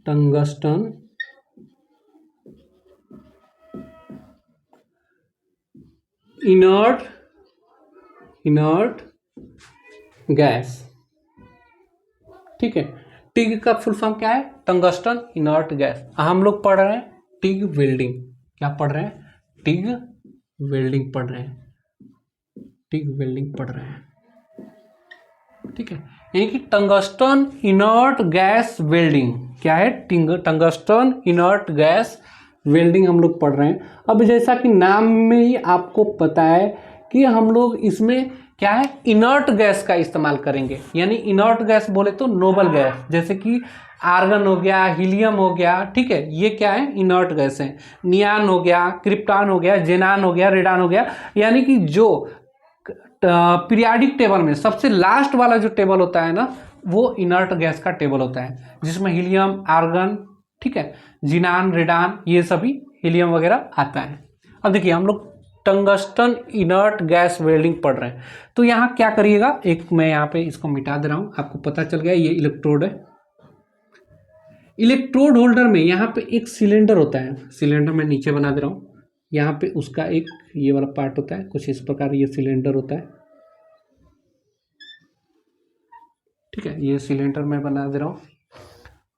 [SPEAKER 1] टंगस्टन इनर्ट गैस। ठीक है, टिग का फुल फॉर्म क्या है, टंगस्टन इनर्ट गैस। हम लोग पढ़ रहे हैं टिग वेल्डिंग। क्या पढ़ रहे हैं, टिग वेल्डिंग पढ़ रहे हैं, टिग वेल्डिंग पढ़ रहे हैं। ठीक है, यानी कि टंगस्टन इनर्ट गैस वेल्डिंग क्या है, टंगस्टन इनर्ट गैस वेल्डिंग हम लोग पढ़ रहे हैं। अब जैसा कि नाम में ही आपको पता है कि हम लोग इसमें क्या है, इनर्ट गैस का इस्तेमाल करेंगे। यानी इनर्ट गैस बोले तो नोबल गैस, जैसे कि आर्गन हो गया, हीलियम हो गया। ठीक है, ये क्या है, इनर्ट गैस है। नियान हो गया, क्रिप्टॉन हो गया, जेनान हो गया, रेडान हो गया। यानी कि जो पीरियाडिक टेबल में सबसे लास्ट वाला जो टेबल होता है ना, वो इनर्ट गैस का टेबल होता है, जिसमें हीलियम, आर्गन, ठीक है, जिनान, रेडान, ये सभी हीलियम वगैरह आता है। अब देखिए हम लोग टंगस्टन इनर्ट गैस वेल्डिंग पढ़ रहे हैं। तो यहाँ क्या करिएगा, एक मैं यहाँ पे इसको मिटा दे रहा हूँ, आपको पता चल गया ये इलेक्ट्रोड है। इलेक्ट्रोड होल्डर में यहाँ पे एक सिलेंडर होता है, सिलेंडर मैं नीचे बना दे रहा हूँ। यहाँ पे उसका एक ये वाला पार्ट होता है, कुछ इस प्रकार ये सिलेंडर होता है। ठीक है, ये सिलेंडर मैं बना दे रहा हूँ।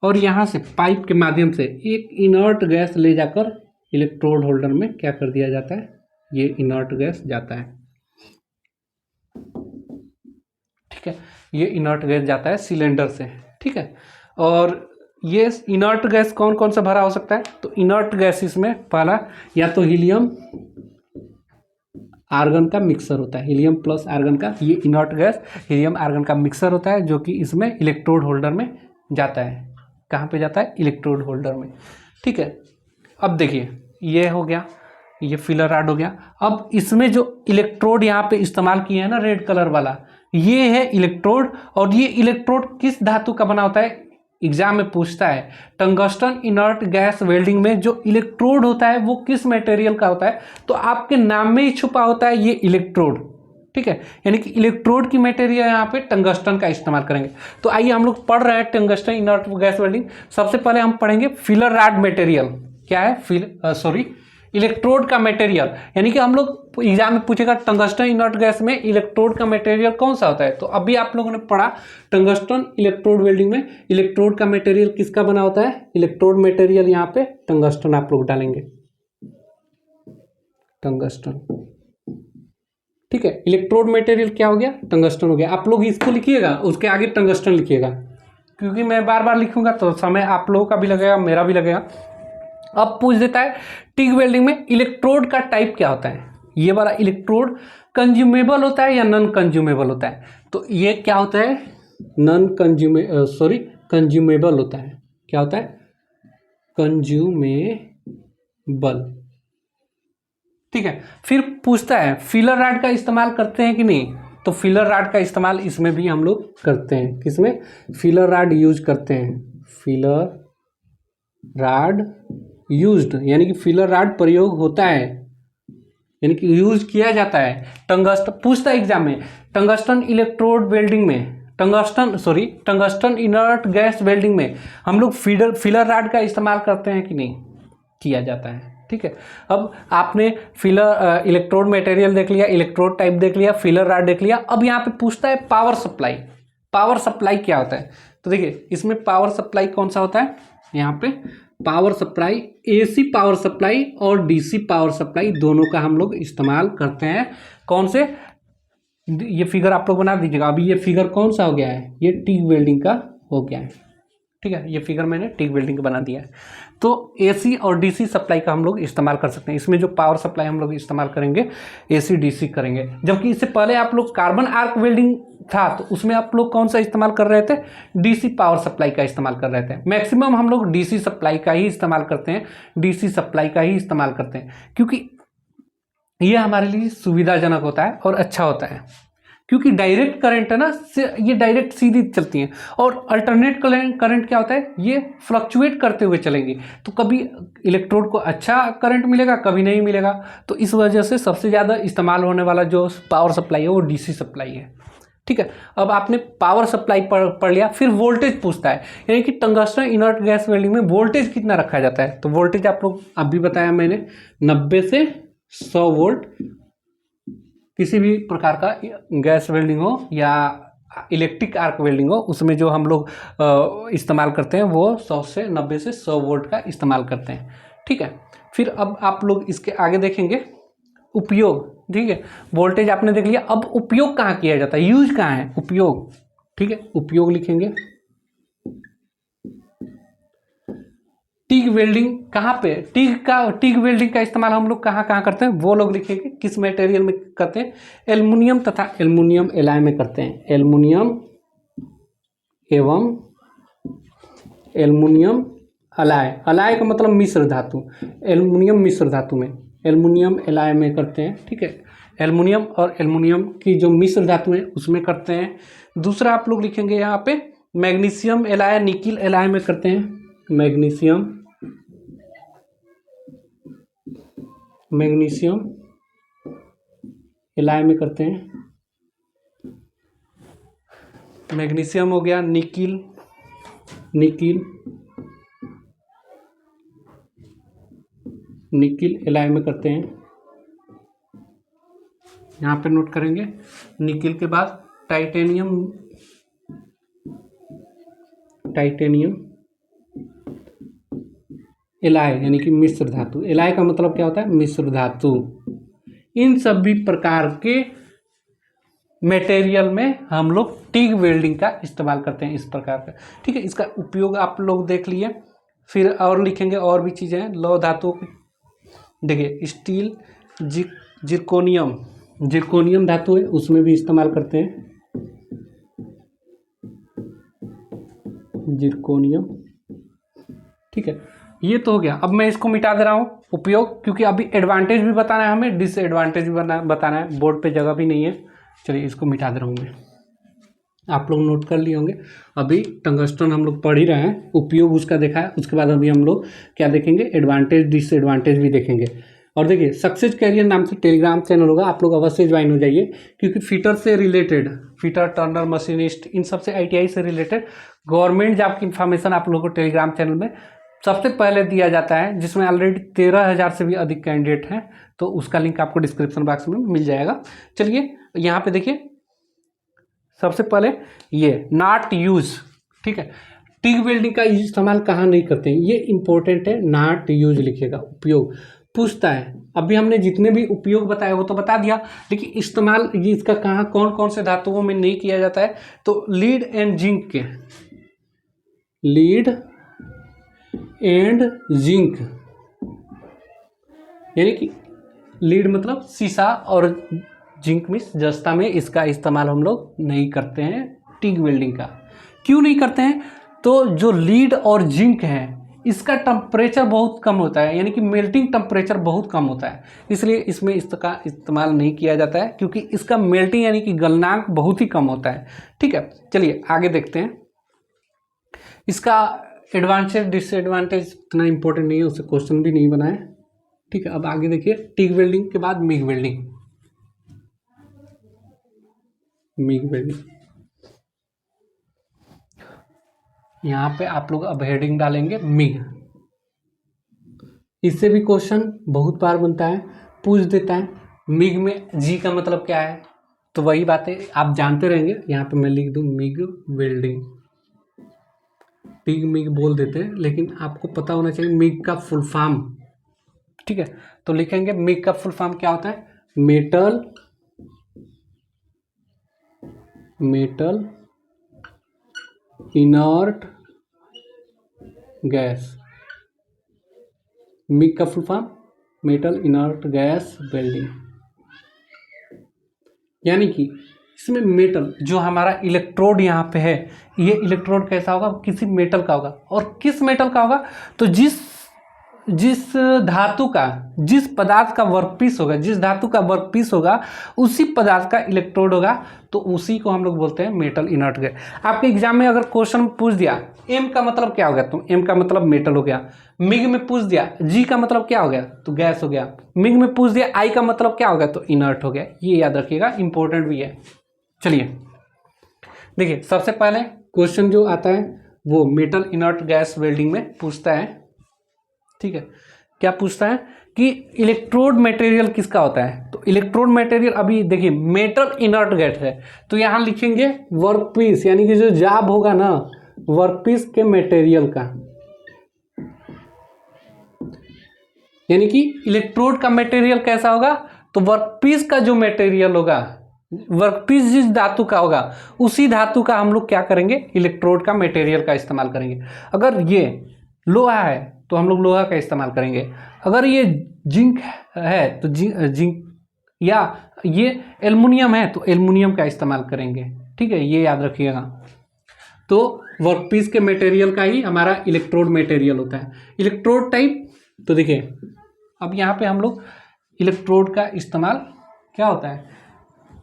[SPEAKER 1] और यहाँ से पाइप के माध्यम से एक इनर्ट गैस ले जाकर इलेक्ट्रोड होल्डर में क्या कर दिया जाता है, ये इनर्ट गैस जाता है। ठीक है, ये इनर्ट गैस जाता है सिलेंडर से। ठीक है, और ये इनर्ट गैस कौन कौन सा भरा हो सकता है, तो इनर्ट गैस इसमें पहला या तो हीलियम आर्गन का मिक्सर होता है, हीलियम प्लस आर्गन का, ये इनर्ट गैस हीलियम आर्गन का मिक्सर होता है जो कि इसमें इलेक्ट्रोड होल्डर में जाता है। कहाँ पे जाता है, इलेक्ट्रोड होल्डर में। ठीक है, अब देखिए ये हो गया, ये फिलर रॉड हो गया। अब इसमें जो इलेक्ट्रोड यहाँ पे इस्तेमाल किए हैं ना रेड कलर वाला, ये है इलेक्ट्रोड। और ये इलेक्ट्रोड किस धातु का बना होता है, एग्जाम में पूछता है। टंगस्टन इनर्ट गैस वेल्डिंग में जो इलेक्ट्रोड होता है वो किस मटेरियल का होता है, तो आपके नाम में ही छुपा होता है ये इलेक्ट्रोड। ठीक है, यानी कि इलेक्ट्रोड की मटेरियल यहाँ पे टंगस्टन का इस्तेमाल करेंगे। तो आइए हम लोग पढ़ रहे हैं टंगस्टन इनर्ट गैस वेल्डिंग। सबसे पहले हम पढ़ेंगे फिलर रॉड मटेरियल क्या है, इलेक्ट्रोड का मटेरियल। यानी कि हम लोग एग्जाम में पूछेगा टंगस्टन इनर्ट गैस में इलेक्ट्रोड का मटेरियल कौन सा होता है, तो अभी आप लोगों ने पढ़ा टंगस्टन इलेक्ट्रोड वेल्डिंग में इलेक्ट्रोड का मटेरियल किसका बना होता है, इलेक्ट्रोड मटेरियल यहाँ पे टंगस्टन आप लोग डालेंगे, टंगस्टन। ठीक है, इलेक्ट्रोड मटेरियल क्या हो गया, टंगस्टन हो गया। आप लोग इसको लिखिएगा, उसके आगे टंगस्टन लिखिएगा, क्योंकि मैं बार बार लिखूंगा तो समय आप लोगों का भी लगेगा, मेरा भी लगेगा। अब पूछ देता है टिग वेल्डिंग में इलेक्ट्रोड का टाइप क्या होता है, ये वाला इलेक्ट्रोड कंज्यूमेबल होता है या नॉन कंज्यूमेबल होता है, तो ये क्या होता है, कंज्यूमेबल होता है। क्या होता है, कंज्यूमेबल। ठीक है, फिर पूछता है फिलर रॉड का इस्तेमाल करते हैं कि नहीं, तो फिलर रॉड का इस्तेमाल इसमें भी हम लोग करते हैं। किसमें, फिलर रॉड यूज करते हैं, फिलर रॉड यूज्ड, यानी कि फिलर रॉड प्रयोग होता है, यानी कि यूज किया जाता है। टंगस्टन पूछता है एग्जाम में, टंगस्टन इलेक्ट्रोड वेल्डिंग में, टंगस्टन इनर्ट गैस वेल्डिंग में हम लोग फिलर रॉड का इस्तेमाल करते हैं कि नहीं, किया जाता है। ठीक है, अब आपने फिलर इलेक्ट्रोड मटेरियल देख लिया, इलेक्ट्रोड टाइप देख लिया, फिलर रॉड देख लिया। अब यहाँ पे पूछता है पावर सप्लाई। पावर सप्लाई क्या होता है, तो देखिए इसमें पावर सप्लाई कौन सा होता है, यहाँ पे power supply AC power supply और डीसी पावर सप्लाई दोनों का हम लोग इस्तेमाल करते हैं। कौन से, ये फिगर आप लोग बना दीजिएगा। अभी ये फिगर कौन सा हो गया है, ये टिग वेल्डिंग का हो गया है। ठीक है, ये फिगर मैंने टिग वेल्डिंग का बना दिया है। तो एसी और डीसी सप्लाई का हम लोग इस्तेमाल कर सकते हैं। इसमें जो पावर सप्लाई हम लोग इस्तेमाल करेंगे एसी डीसी करेंगे। जबकि इससे पहले आप लोग कार्बन आर्क वेल्डिंग था तो उसमें आप लोग कौन सा इस्तेमाल कर रहे थे, डीसी पावर सप्लाई का इस्तेमाल कर रहे थे। मैक्सिमम हम लोग डीसी सप्लाई का ही इस्तेमाल करते हैं, डीसी सप्लाई का ही इस्तेमाल करते हैं, क्योंकि ये हमारे लिए सुविधाजनक होता है और अच्छा होता है। क्योंकि डायरेक्ट करंट है ना, ये डायरेक्ट सीधी चलती हैं। और अल्टरनेट करंट क्या होता है, ये फ्लक्चुएट करते हुए चलेंगी, तो कभी इलेक्ट्रोड को अच्छा करंट मिलेगा, कभी नहीं मिलेगा। तो इस वजह से सबसे ज़्यादा इस्तेमाल होने वाला जो पावर सप्लाई है वो डीसी सप्लाई है। ठीक है, अब आपने पावर सप्लाई पढ़ लिया। फिर वोल्टेज पूछता है, यानी कि टंगस्टन इनर्ट गैस वेल्डिंग में वोल्टेज कितना रखा जाता है, तो वोल्टेज आप लोग अभी बताया मैंने 90 से 100 वोल्ट। किसी भी प्रकार का गैस वेल्डिंग हो या इलेक्ट्रिक आर्क वेल्डिंग हो, उसमें जो हम लोग इस्तेमाल करते हैं वो 100 से 90 से 100 वोल्ट का इस्तेमाल करते हैं। ठीक है, फिर अब आप लोग इसके आगे देखेंगे उपयोग। ठीक है, वोल्टेज आपने देख लिया। अब उपयोग कहाँ किया जाता है, यूज कहाँ है, उपयोग। ठीक है, उपयोग लिखेंगे। टिग वेल्डिंग कहाँ पे, टिग वेल्डिंग का इस्तेमाल हम लोग कहाँ कहाँ करते हैं, वो लोग लिखेंगे। किस मटेरियल में करते हैं, एल्युमिनियम तथा एल्युमिनियम एलॉय में करते हैं। एल्युमिनियम एवं एल्युमिनियम एलॉय, एलॉय का मतलब मिश्र धातु, एल्युमिनियम मिश्र धातु में एल्युमिनियम एलॉय में करते हैं। ठीक है, एल्युमिनियम और एल्युमिनियम की जो मिश्र धातु है उसमें करते हैं। दूसरा आप लोग लिखेंगे यहाँ पे मैग्नीशियम एलॉय निकिल एलॉय में करते हैं। मैग्नीशियम एलॉय में करते हैं। मैग्नीशियम हो गया, निकिल एलॉय में करते हैं। यहाँ पे नोट करेंगे। निकिल के बाद टाइटेनियम एलाय यानी कि मिश्र धातु, एलाय का मतलब क्या होता है, मिश्र धातु। इन सभी प्रकार के मटेरियल में हम लोग टिग वेल्डिंग का इस्तेमाल करते हैं, इस प्रकार का। ठीक है, इसका उपयोग आप लोग देख लिए, फिर और लिखेंगे और भी चीज़ें हैं। लौह धातु देखिए, स्टील, जिरकोनियम धातु है, उसमें भी इस्तेमाल करते हैं, जिरकोनियम। ठीक है, ये तो हो गया। अब मैं इसको मिटा दे रहा हूँ उपयोग, क्योंकि अभी एडवांटेज भी बताना है हमें, डिसएडवांटेज भी बताना है, बोर्ड पे जगह भी नहीं है। चलिए इसको मिटा दे रहा हूँ मैं, आप लोग नोट कर लिए होंगे। अभी टंगस्टन हम लोग पढ़ ही रहे हैं, उपयोग उसका देखा है, उसके बाद अभी हम लोग क्या देखेंगे, एडवांटेज डिसएडवांटेज भी देखेंगे। और देखिए, सक्सेस कैरियर नाम से टेलीग्राम चैनल होगा, आप लोग अवश्य ज्वाइन हो जाइए, क्योंकि फिटर से रिलेटेड, फिटर, टर्नर, मशीनिस्ट, इन सब से ITI से रिलेटेड गवर्नमेंट जॉब की इन्फॉर्मेशन आप लोगों को टेलीग्राम चैनल में सबसे पहले दिया जाता है, जिसमें ऑलरेडी 13,000 से भी अधिक कैंडिडेट हैं। तो उसका लिंक आपको डिस्क्रिप्शन बॉक्स में मिल जाएगा। चलिए यहाँ पे देखिए, सबसे पहले ये नॉट यूज। ठीक है, टिग वेल्डिंग का इस्तेमाल कहाँ नहीं करते हैं, ये इंपॉर्टेंट है। नॉट यूज लिखेगा, उपयोग पूछता है। अभी हमने जितने भी उपयोग बताए वो तो बता दिया, लेकिन इस्तेमाल ये इसका कहाँ, कौन कौन से धातुओं में नहीं किया जाता है। तो लीड एंड जिंक के, लीड एंड जिंक यानी कि लीड मतलब शीशा और जिंक में जस्ता में इसका इस्तेमाल हम लोग नहीं करते हैं टिग वेल्डिंग का। क्यों नहीं करते हैं, तो जो लीड और जिंक है इसका टेम्परेचर बहुत कम होता है, यानी कि मेल्टिंग टेम्परेचर बहुत कम होता है, इसलिए इसमें इसका इस्तेमाल नहीं किया जाता है, क्योंकि इसका मेल्टिंग यानी कि गलनांक बहुत ही कम होता है। ठीक है, चलिए आगे देखते हैं। इसका एडवांटेज डिसएडवांटेज इतना इंपॉर्टेंट नहीं है, उससे क्वेश्चन भी नहीं बना है। ठीक है, अब आगे देखिए, टिग वेल्डिंग के बाद मिग वेल्डिंग। मिग वेल्डिंग, यहाँ पे आप लोग अब हेडिंग डालेंगे मिग। इससे भी क्वेश्चन बहुत बार बनता है, पूछ देता है मिग में जी का मतलब क्या है, तो वही बातें आप जानते रहेंगे। यहाँ पे मैं लिख दूँ मिग वेल्डिंग, टिग मिग बोल देते हैं, लेकिन आपको पता होना चाहिए मिग का फुल फॉर्म। ठीक है, तो लिखेंगे मिग का फुल फॉर्म क्या होता है, मेटल इनर्ट गैस। मिग का full form metal inert gas welding, यानी कि इसमें मेटल जो हमारा इलेक्ट्रोड यहाँ पे है, ये इलेक्ट्रोड कैसा होगा, किसी मेटल का होगा। और किस मेटल का होगा, तो जिस धातु का, जिस पदार्थ का वर्कपीस होगा, जिस धातु का वर्कपीस होगा उसी पदार्थ का इलेक्ट्रोड होगा, तो उसी को हम लोग बोलते हैं मेटल इनर्ट गैस। आपके एग्जाम में अगर क्वेश्चन पूछ दिया एम का मतलब क्या हो गया, तो एम का मतलब मेटल हो गया। मिग में पूछ दिया जी का मतलब क्या हो गया, तो गैस हो गया। मिग में पूछ दिया आई का मतलब क्या हो गया, तो इनर्ट हो गया। ये याद रखिएगा, इंपॉर्टेंट भी है। चलिए देखिए, सबसे पहले क्वेश्चन जो आता है वो मेटल इनर्ट गैस वेल्डिंग में पूछता है। ठीक है, क्या पूछता है कि इलेक्ट्रोड मटेरियल किसका होता है, तो इलेक्ट्रोड मटेरियल अभी देखिए मेटल इनर्ट गैस है, तो यहाँ लिखेंगे वर्कपीस, यानी कि जो जाब होगा ना वर्कपीस के मटेरियल का, यानी कि इलेक्ट्रोड का मटेरियल कैसा होगा, तो वर्कपीस का जो मटेरियल होगा, वर्कपीस जिस धातु का होगा उसी धातु का हम लोग क्या करेंगे, इलेक्ट्रोड का मटेरियल का इस्तेमाल करेंगे। अगर ये लोहा है तो हम लोग लोहा का इस्तेमाल करेंगे, अगर ये जिंक है तो जिंक, या ये एल्युमिनियम है तो एल्युमिनियम का इस्तेमाल करेंगे। ठीक है, ये याद रखिएगा। तो वर्कपीस के मटेरियल का ही हमारा इलेक्ट्रोड मटेरियल होता है। इलेक्ट्रोड टाइप, तो देखिए अब यहाँ पे हम लोग इलेक्ट्रोड का इस्तेमाल क्या होता है,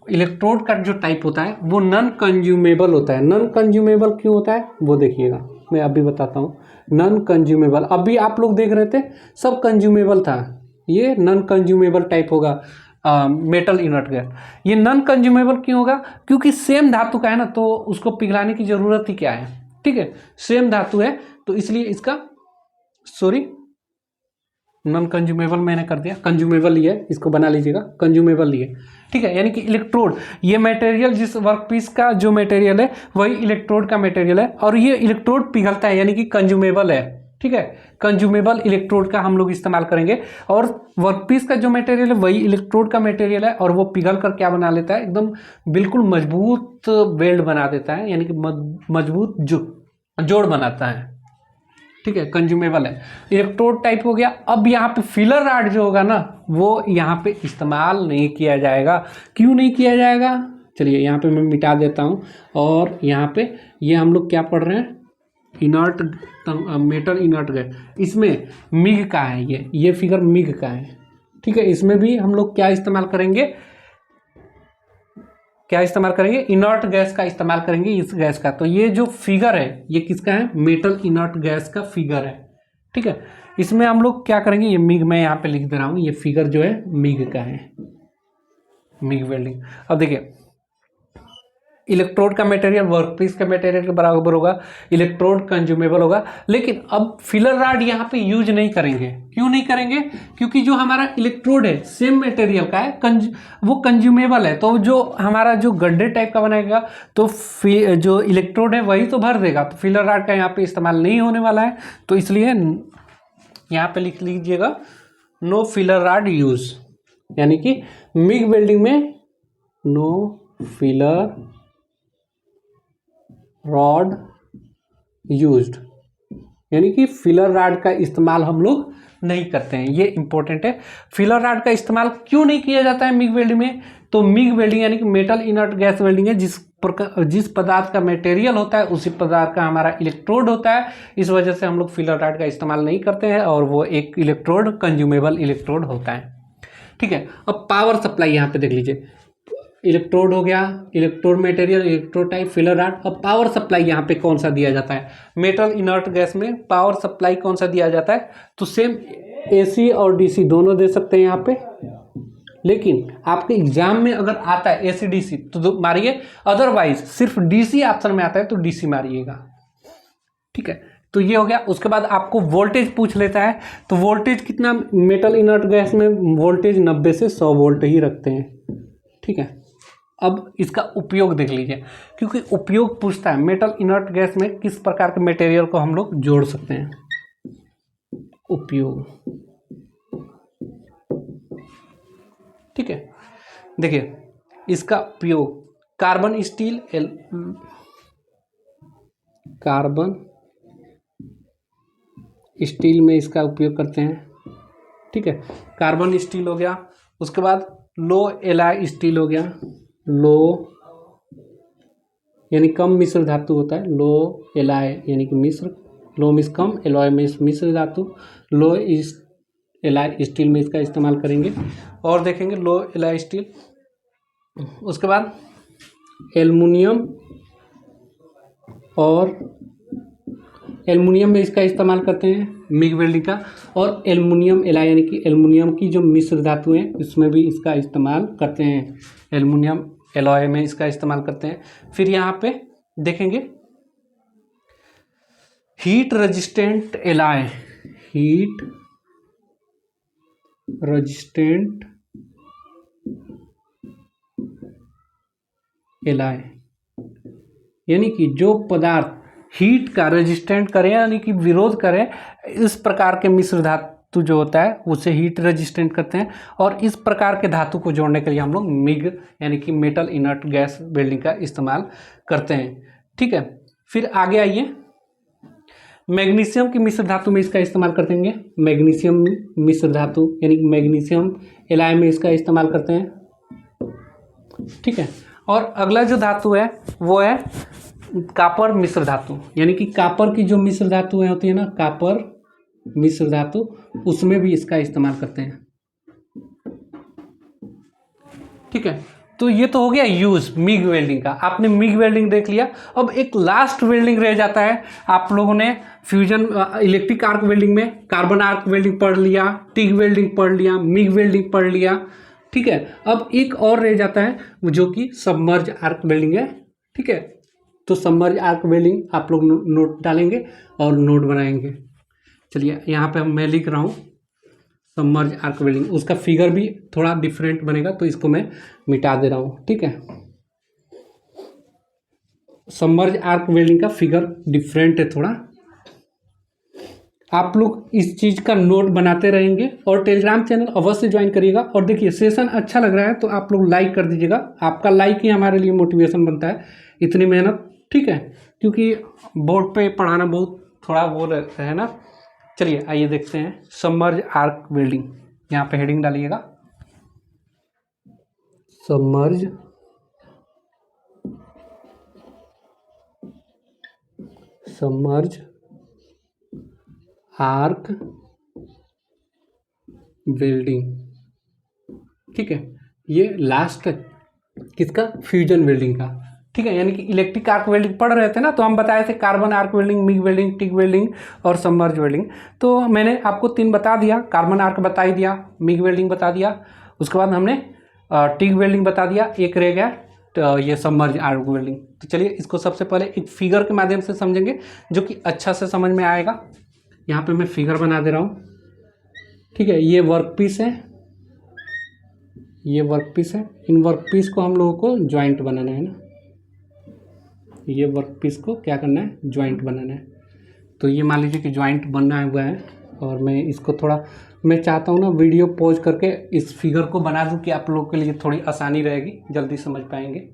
[SPEAKER 1] इलेक्ट्रोड का जो टाइप होता है वो नॉन कंज्यूमेबल होता है। नॉन कंज्यूमेबल क्यों होता है वो देखिएगा, मैं अभी बताता हूँ। नॉन कंज्यूमेबल, अभी आप लोग देख रहे थे सब कंज्यूमेबल था, ये नॉन कंज्यूमेबल टाइप होगा मेटल इनर्ट गैस। ये नॉन कंज्यूमेबल क्यों होगा, क्योंकि सेम धातु का है ना, तो उसको पिघलाने की ज़रूरत ही क्या है। ठीक है, सेम धातु है तो इसलिए इसका, सॉरी नॉन कंज्यूमेबल मैंने कर दिया, कंज्यूमेबल ही है, इसको बना लीजिएगा कंज्यूमेबल ही है। ठीक है, यानी कि इलेक्ट्रोड, ये मटेरियल जिस वर्कपीस का जो मटेरियल है वही इलेक्ट्रोड का मटेरियल है, और ये इलेक्ट्रोड पिघलता है यानी कि कंज्यूमेबल है। ठीक है, कंज्यूमेबल इलेक्ट्रोड का हम लोग इस्तेमाल करेंगे। और वर्कपीस का जो मटेरियल है वही इलेक्ट्रोड का मटेरियल है, और वो पिघल कर क्या बना लेता है, एकदम बिल्कुल मजबूत वेल्ड बना देता है, यानी कि मजबूत जोड़ बनाता है। ठीक है, कंज्यूमेबल है, इलेक्ट्रोड टाइप हो गया। अब यहाँ पे फिलर रॉड जो होगा ना, वो यहाँ पे इस्तेमाल नहीं किया जाएगा। क्यों नहीं किया जाएगा, चलिए यहाँ पे मैं मिटा देता हूँ। और यहाँ पे ये हम लोग क्या पढ़ रहे हैं, इनर्ट मेटल इनर्ट गैस, इसमें मिग का है, ये फिगर मिग का है। ठीक है, इसमें भी हम लोग क्या इस्तेमाल करेंगे, इनर्ट गैस का इस्तेमाल करेंगे, इस गैस का। तो ये जो फिगर है ये किसका है, मेटल इनर्ट गैस का फिगर है। ठीक है, इसमें हम लोग क्या करेंगे, ये मिग मैं यहाँ पे लिख दे रहा हूँ, ये फिगर जो है मिग का है, मिग वेल्डिंग। अब देखिए, इलेक्ट्रोड का मटेरियल वर्कपीस के मटेरियल के बराबर होगा, इलेक्ट्रोड कंज्यूमेबल होगा। लेकिन अब फिलर रॉड यहाँ पे यूज नहीं करेंगे। क्यों नहीं करेंगे, क्योंकि जो हमारा इलेक्ट्रोड है सेम मटेरियल का है, वो कंज्यूमेबल है। तो जो हमारा जो गड्ढे टाइप का बनाएगा तो जो इलेक्ट्रोड है वही तो भर देगा, तो फिलर रॉड का यहाँ पे इस्तेमाल नहीं होने वाला है। तो इसलिए यहाँ पे लिख लीजिएगा नो फिलर रॉड यूज, यानी कि मिग वेल्डिंग में नो फिलर रॉड यूज्ड, यानी कि फिलर रॉड का इस्तेमाल हम लोग नहीं करते हैं। ये इंपॉर्टेंट है, फिलर रॉड का इस्तेमाल क्यों नहीं किया जाता है मिग वेल्डिंग में। तो मिग वेल्डिंग यानी कि मेटल इनर्ट गैस वेल्डिंग है, जिस पदार्थ का मटेरियल होता है उसी पदार्थ का हमारा इलेक्ट्रोड होता है। इस वजह से हम लोग फिलर रॉड का इस्तेमाल नहीं करते हैं, और वो एक इलेक्ट्रोड कंज्यूमेबल इलेक्ट्रोड होता है। ठीक है, अब पावर सप्लाई यहाँ पे देख लीजिए, इलेक्ट्रोड हो गया, electrode material, electrode type, filler rod. अब पावर सप्लाई यहाँ पे कौन सा दिया जाता है, मेटल इनर्ट गैस में पावर सप्लाई कौन सा दिया जाता है, तो सेम एसी और डीसी दोनों दे सकते हैं यहाँ पे। लेकिन आपके एग्जाम में अगर आता है एसी डीसी तो मारिए, अदरवाइज सिर्फ डीसी ऑप्शन में आता है तो डीसी मारिएगा। ठीक है, तो ये हो गया। उसके बाद आपको वोल्टेज पूछ लेता है, तो वोल्टेज कितना, मेटल इनर्ट गैस में वोल्टेज 90 से 100 वोल्ट ही रखते हैं। ठीक है, अब इसका उपयोग देख लीजिए, क्योंकि उपयोग पूछता है मेटल इनर्ट गैस में किस प्रकार के मटेरियल को हम लोग जोड़ सकते हैं। उपयोग, ठीक है, देखिए इसका उपयोग कार्बन स्टील, कार्बन स्टील में इसका उपयोग करते हैं। ठीक है, कार्बन स्टील हो गया। उसके बाद लो एलॉय स्टील हो गया, लो यानी कम मिश्र धातु होता है, लो एलॉय यानी कि मिश्र, लो मीन्स कम, एलॉय मीन्स मिश्र धातु। लो एलॉय स्टील में इसका इस्तेमाल करेंगे और देखेंगे लो एलॉय स्टील। उसके बाद एल्युमिनियम, और एल्युमिनियम में इसका इस्तेमाल करते हैं मिग वेल्डिंग का। और एल्युमिनियम एलॉय यानी कि एल्युमिनियम की जो मिश्र धातु है इसमें भी इसका इस्तेमाल करते हैं, एल्युमिनियम एलॉय में इसका इस्तेमाल करते हैं। फिर यहाँ पे देखेंगे heat resistant alloy, heat resistant alloy यानी कि जो पदार्थ हीट का रेजिस्टेंट करें यानी कि विरोध करें, इस प्रकार के मिश्र धातु जो होता है उसे हीट रेजिस्टेंट करते हैं। और इस प्रकार के धातु को जोड़ने के लिए हम लोग मिग यानी कि मेटल इनर्ट गैस वेल्डिंग का इस्तेमाल करते हैं। ठीक है, फिर आगे आइए, मैग्नीशियम की मिश्र धातु में इसका इस्तेमाल करते हैं, मैग्नीशियम मिश्र धातु यानी कि मैग्नीशियम एलॉय में इसका इस्तेमाल करते हैं। ठीक है, और अगला जो धातु है वो है कॉपर मिश्र धातु, यानी कि कॉपर की जो मिश्र धातुएं होती है ना, कॉपर मिश्र धातु, उसमें भी इसका इस्तेमाल करते हैं। ठीक है, तो ये तो हो गया यूज मिग वेल्डिंग का, आपने मिग वेल्डिंग देख लिया। अब एक लास्ट वेल्डिंग रह जाता है, आप लोगों ने फ्यूजन इलेक्ट्रिक आर्क वेल्डिंग में कार्बन आर्क वेल्डिंग पढ़ लिया, टिग वेल्डिंग पढ़ लिया, मिग वेल्डिंग पढ़ लिया। ठीक है, अब एक और रह जाता है जो कि सबमर्ज आर्क वेल्डिंग है। ठीक है, तो सबमर्ज आर्क वेल्डिंग आप लोग नोट डालेंगे और नोट बनाएंगे। चलिए यहाँ पे मैं लिख रहा हूँ सबमर्ज आर्क वेल्डिंग, उसका फिगर भी थोड़ा डिफरेंट बनेगा तो इसको मैं मिटा दे रहा हूँ। ठीक है, सबमर्ज आर्क वेल्डिंग का फिगर डिफरेंट है थोड़ा, आप लोग इस चीज़ का नोट बनाते रहेंगे और टेलीग्राम चैनल अवश्य ज्वाइन करिएगा। और देखिए सेशन अच्छा लग रहा है तो आप लोग लाइक कर दीजिएगा, आपका लाइक ही हमारे लिए मोटिवेशन बनता है, इतनी मेहनत, ठीक है, क्योंकि बोर्ड पे पढ़ाना बहुत थोड़ा वो रहता है ना। चलिए आइए देखते हैं सबमर्ज आर्क वेल्डिंग। यहाँ पे हेडिंग डालिएगा सबमर्ज आर्क वेल्डिंग, ठीक है। ये लास्ट किसका, फ्यूजन वेल्डिंग का, ठीक है। यानी कि इलेक्ट्रिक आर्क वेल्डिंग पढ़ रहे थे ना, तो हम बताए थे carbon arc welding, MIG welding, TIG welding और सबमर्ज वेल्डिंग। तो मैंने आपको 3 बता दिया, कार्बन आर्क बता ही दिया, मिग वेल्डिंग बता दिया, उसके बाद हमने टिग वेल्डिंग बता दिया, एक रह गया तो ये सबमर्ज आर्क वेल्डिंग। तो चलिए इसको सबसे पहले एक फिगर के माध्यम से समझेंगे जो कि अच्छा से समझ में आएगा। यहाँ पे मैं फिगर बना दे रहा हूँ, ठीक है। ये वर्क पीस है, ये वर्क पीस है, इन वर्क पीस को हम लोगों को ज्वाइंट बनाना है ना, ये वर्क पीस को क्या करना है, ज्वाइंट बनाना है। तो ये मान लीजिए कि ज्वाइंट बनना हुआ है और मैं इसको थोड़ा, मैं चाहता हूँ ना वीडियो पॉज करके इस फिगर को बना दूँ कि आप लोगों के लिए थोड़ी आसानी रहेगी, जल्दी समझ पाएंगे।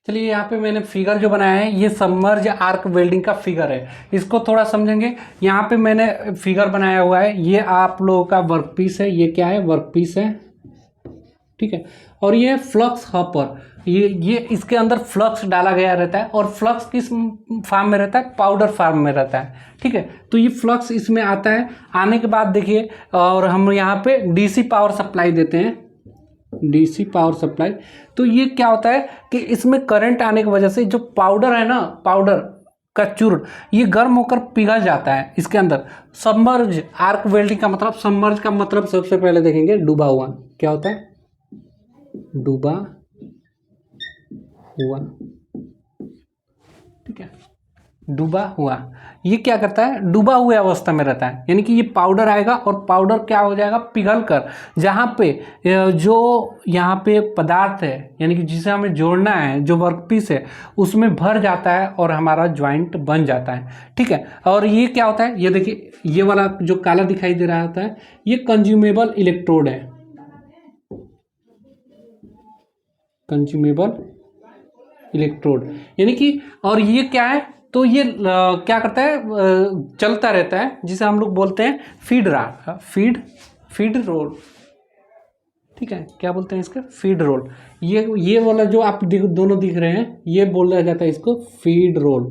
[SPEAKER 1] चलिए यहाँ पे मैंने फिगर जो बनाया है ये सबमर्ज आर्क वेल्डिंग का फिगर है, इसको थोड़ा समझेंगे। यहाँ पे मैंने फिगर बनाया हुआ है, ये आप लोगों का वर्क पीस है, ये क्या है, वर्क पीस है, ठीक है। और ये फ्लक्स हॉपर, ये इसके अंदर फ्लक्स डाला गया रहता है और फ्लक्स किस फॉर्म में रहता है, पाउडर फॉर्म में रहता है, ठीक है। तो ये फ्लक्स इसमें आता है, आने के बाद देखिए, और हम यहाँ पे डीसी पावर सप्लाई देते हैं, डीसी पावर सप्लाई। तो ये क्या होता है कि इसमें करंट आने की वजह से जो पाउडर है ना, पाउडर का चूर्ण, ये गर्म होकर पिघल जाता है इसके अंदर। सबमर्ज आर्क वेल्डिंग का मतलब, सबमर्ज का मतलब सबसे पहले देखेंगे डूबा हुआ, क्या होता है, डूबा हुआ, ठीक है, डूबा हुआ। ये क्या करता है, डूबा हुए अवस्था में रहता है, यानी कि ये पाउडर आएगा और पाउडर क्या हो जाएगा, पिघल कर जहाँ पे जो यहाँ पे पदार्थ है, यानी कि जिसे हमें जोड़ना है, जो वर्कपीस है, उसमें भर जाता है और हमारा ज्वाइंट बन जाता है, ठीक है। और ये क्या होता है, ये देखिए, ये वाला जो काला दिखाई दे रहा होता है, ये कंज्यूमेबल इलेक्ट्रोड है, कंज्यूमेबल इलेक्ट्रोड, यानी कि, और ये क्या है, तो ये क्या करता है, चलता रहता है, जिसे हम लोग बोलते हैं फीड रॉड, फीड रोल, ठीक है, क्या बोलते हैं इसका, फीड रोल। ये वाला जो आप दोनों दिख रहे हैं, ये बोला जाता है इसको फीड रोल,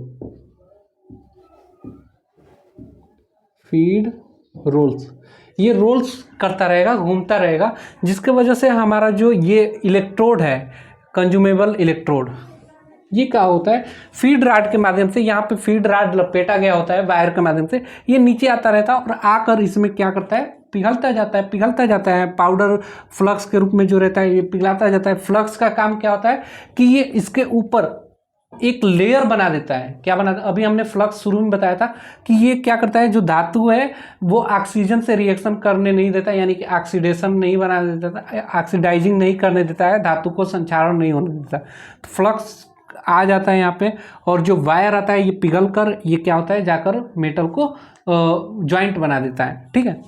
[SPEAKER 1] फीड रोल्स। ये रोल्स करता रहेगा, घूमता रहेगा, जिसके वजह से हमारा जो ये इलेक्ट्रोड है, कंज्यूमेबल इलेक्ट्रोड, ये क्या होता है, फीड रॉड के माध्यम से, यहाँ पे फीड रॉड लपेटा गया होता है वायर के माध्यम से, ये नीचे आता रहता है और आकर इसमें क्या करता है, पिघलता जाता है, पाउडर फ्लक्स के रूप में जो रहता है ये पिघलाता जाता है। फ्लक्स का काम क्या होता है कि ये इसके ऊपर एक लेयर बना देता है, क्या बनाता है, अभी हमने फ्लक्स शुरू में बताया था कि ये क्या करता है, जो धातु है वो ऑक्सीजन से रिएक्शन करने नहीं देता, यानी कि ऑक्सीडेशन नहीं बना देता, ऑक्सीडाइजिंग नहीं करने देता है, धातु को संक्षारण नहीं होने देता। तो फ्लक्स आ जाता है यहाँ पे, और जो वायर आता है ये पिघल कर, ये क्या होता है, जाकर मेटल को ज्वाइंट बना देता है, ठीक है।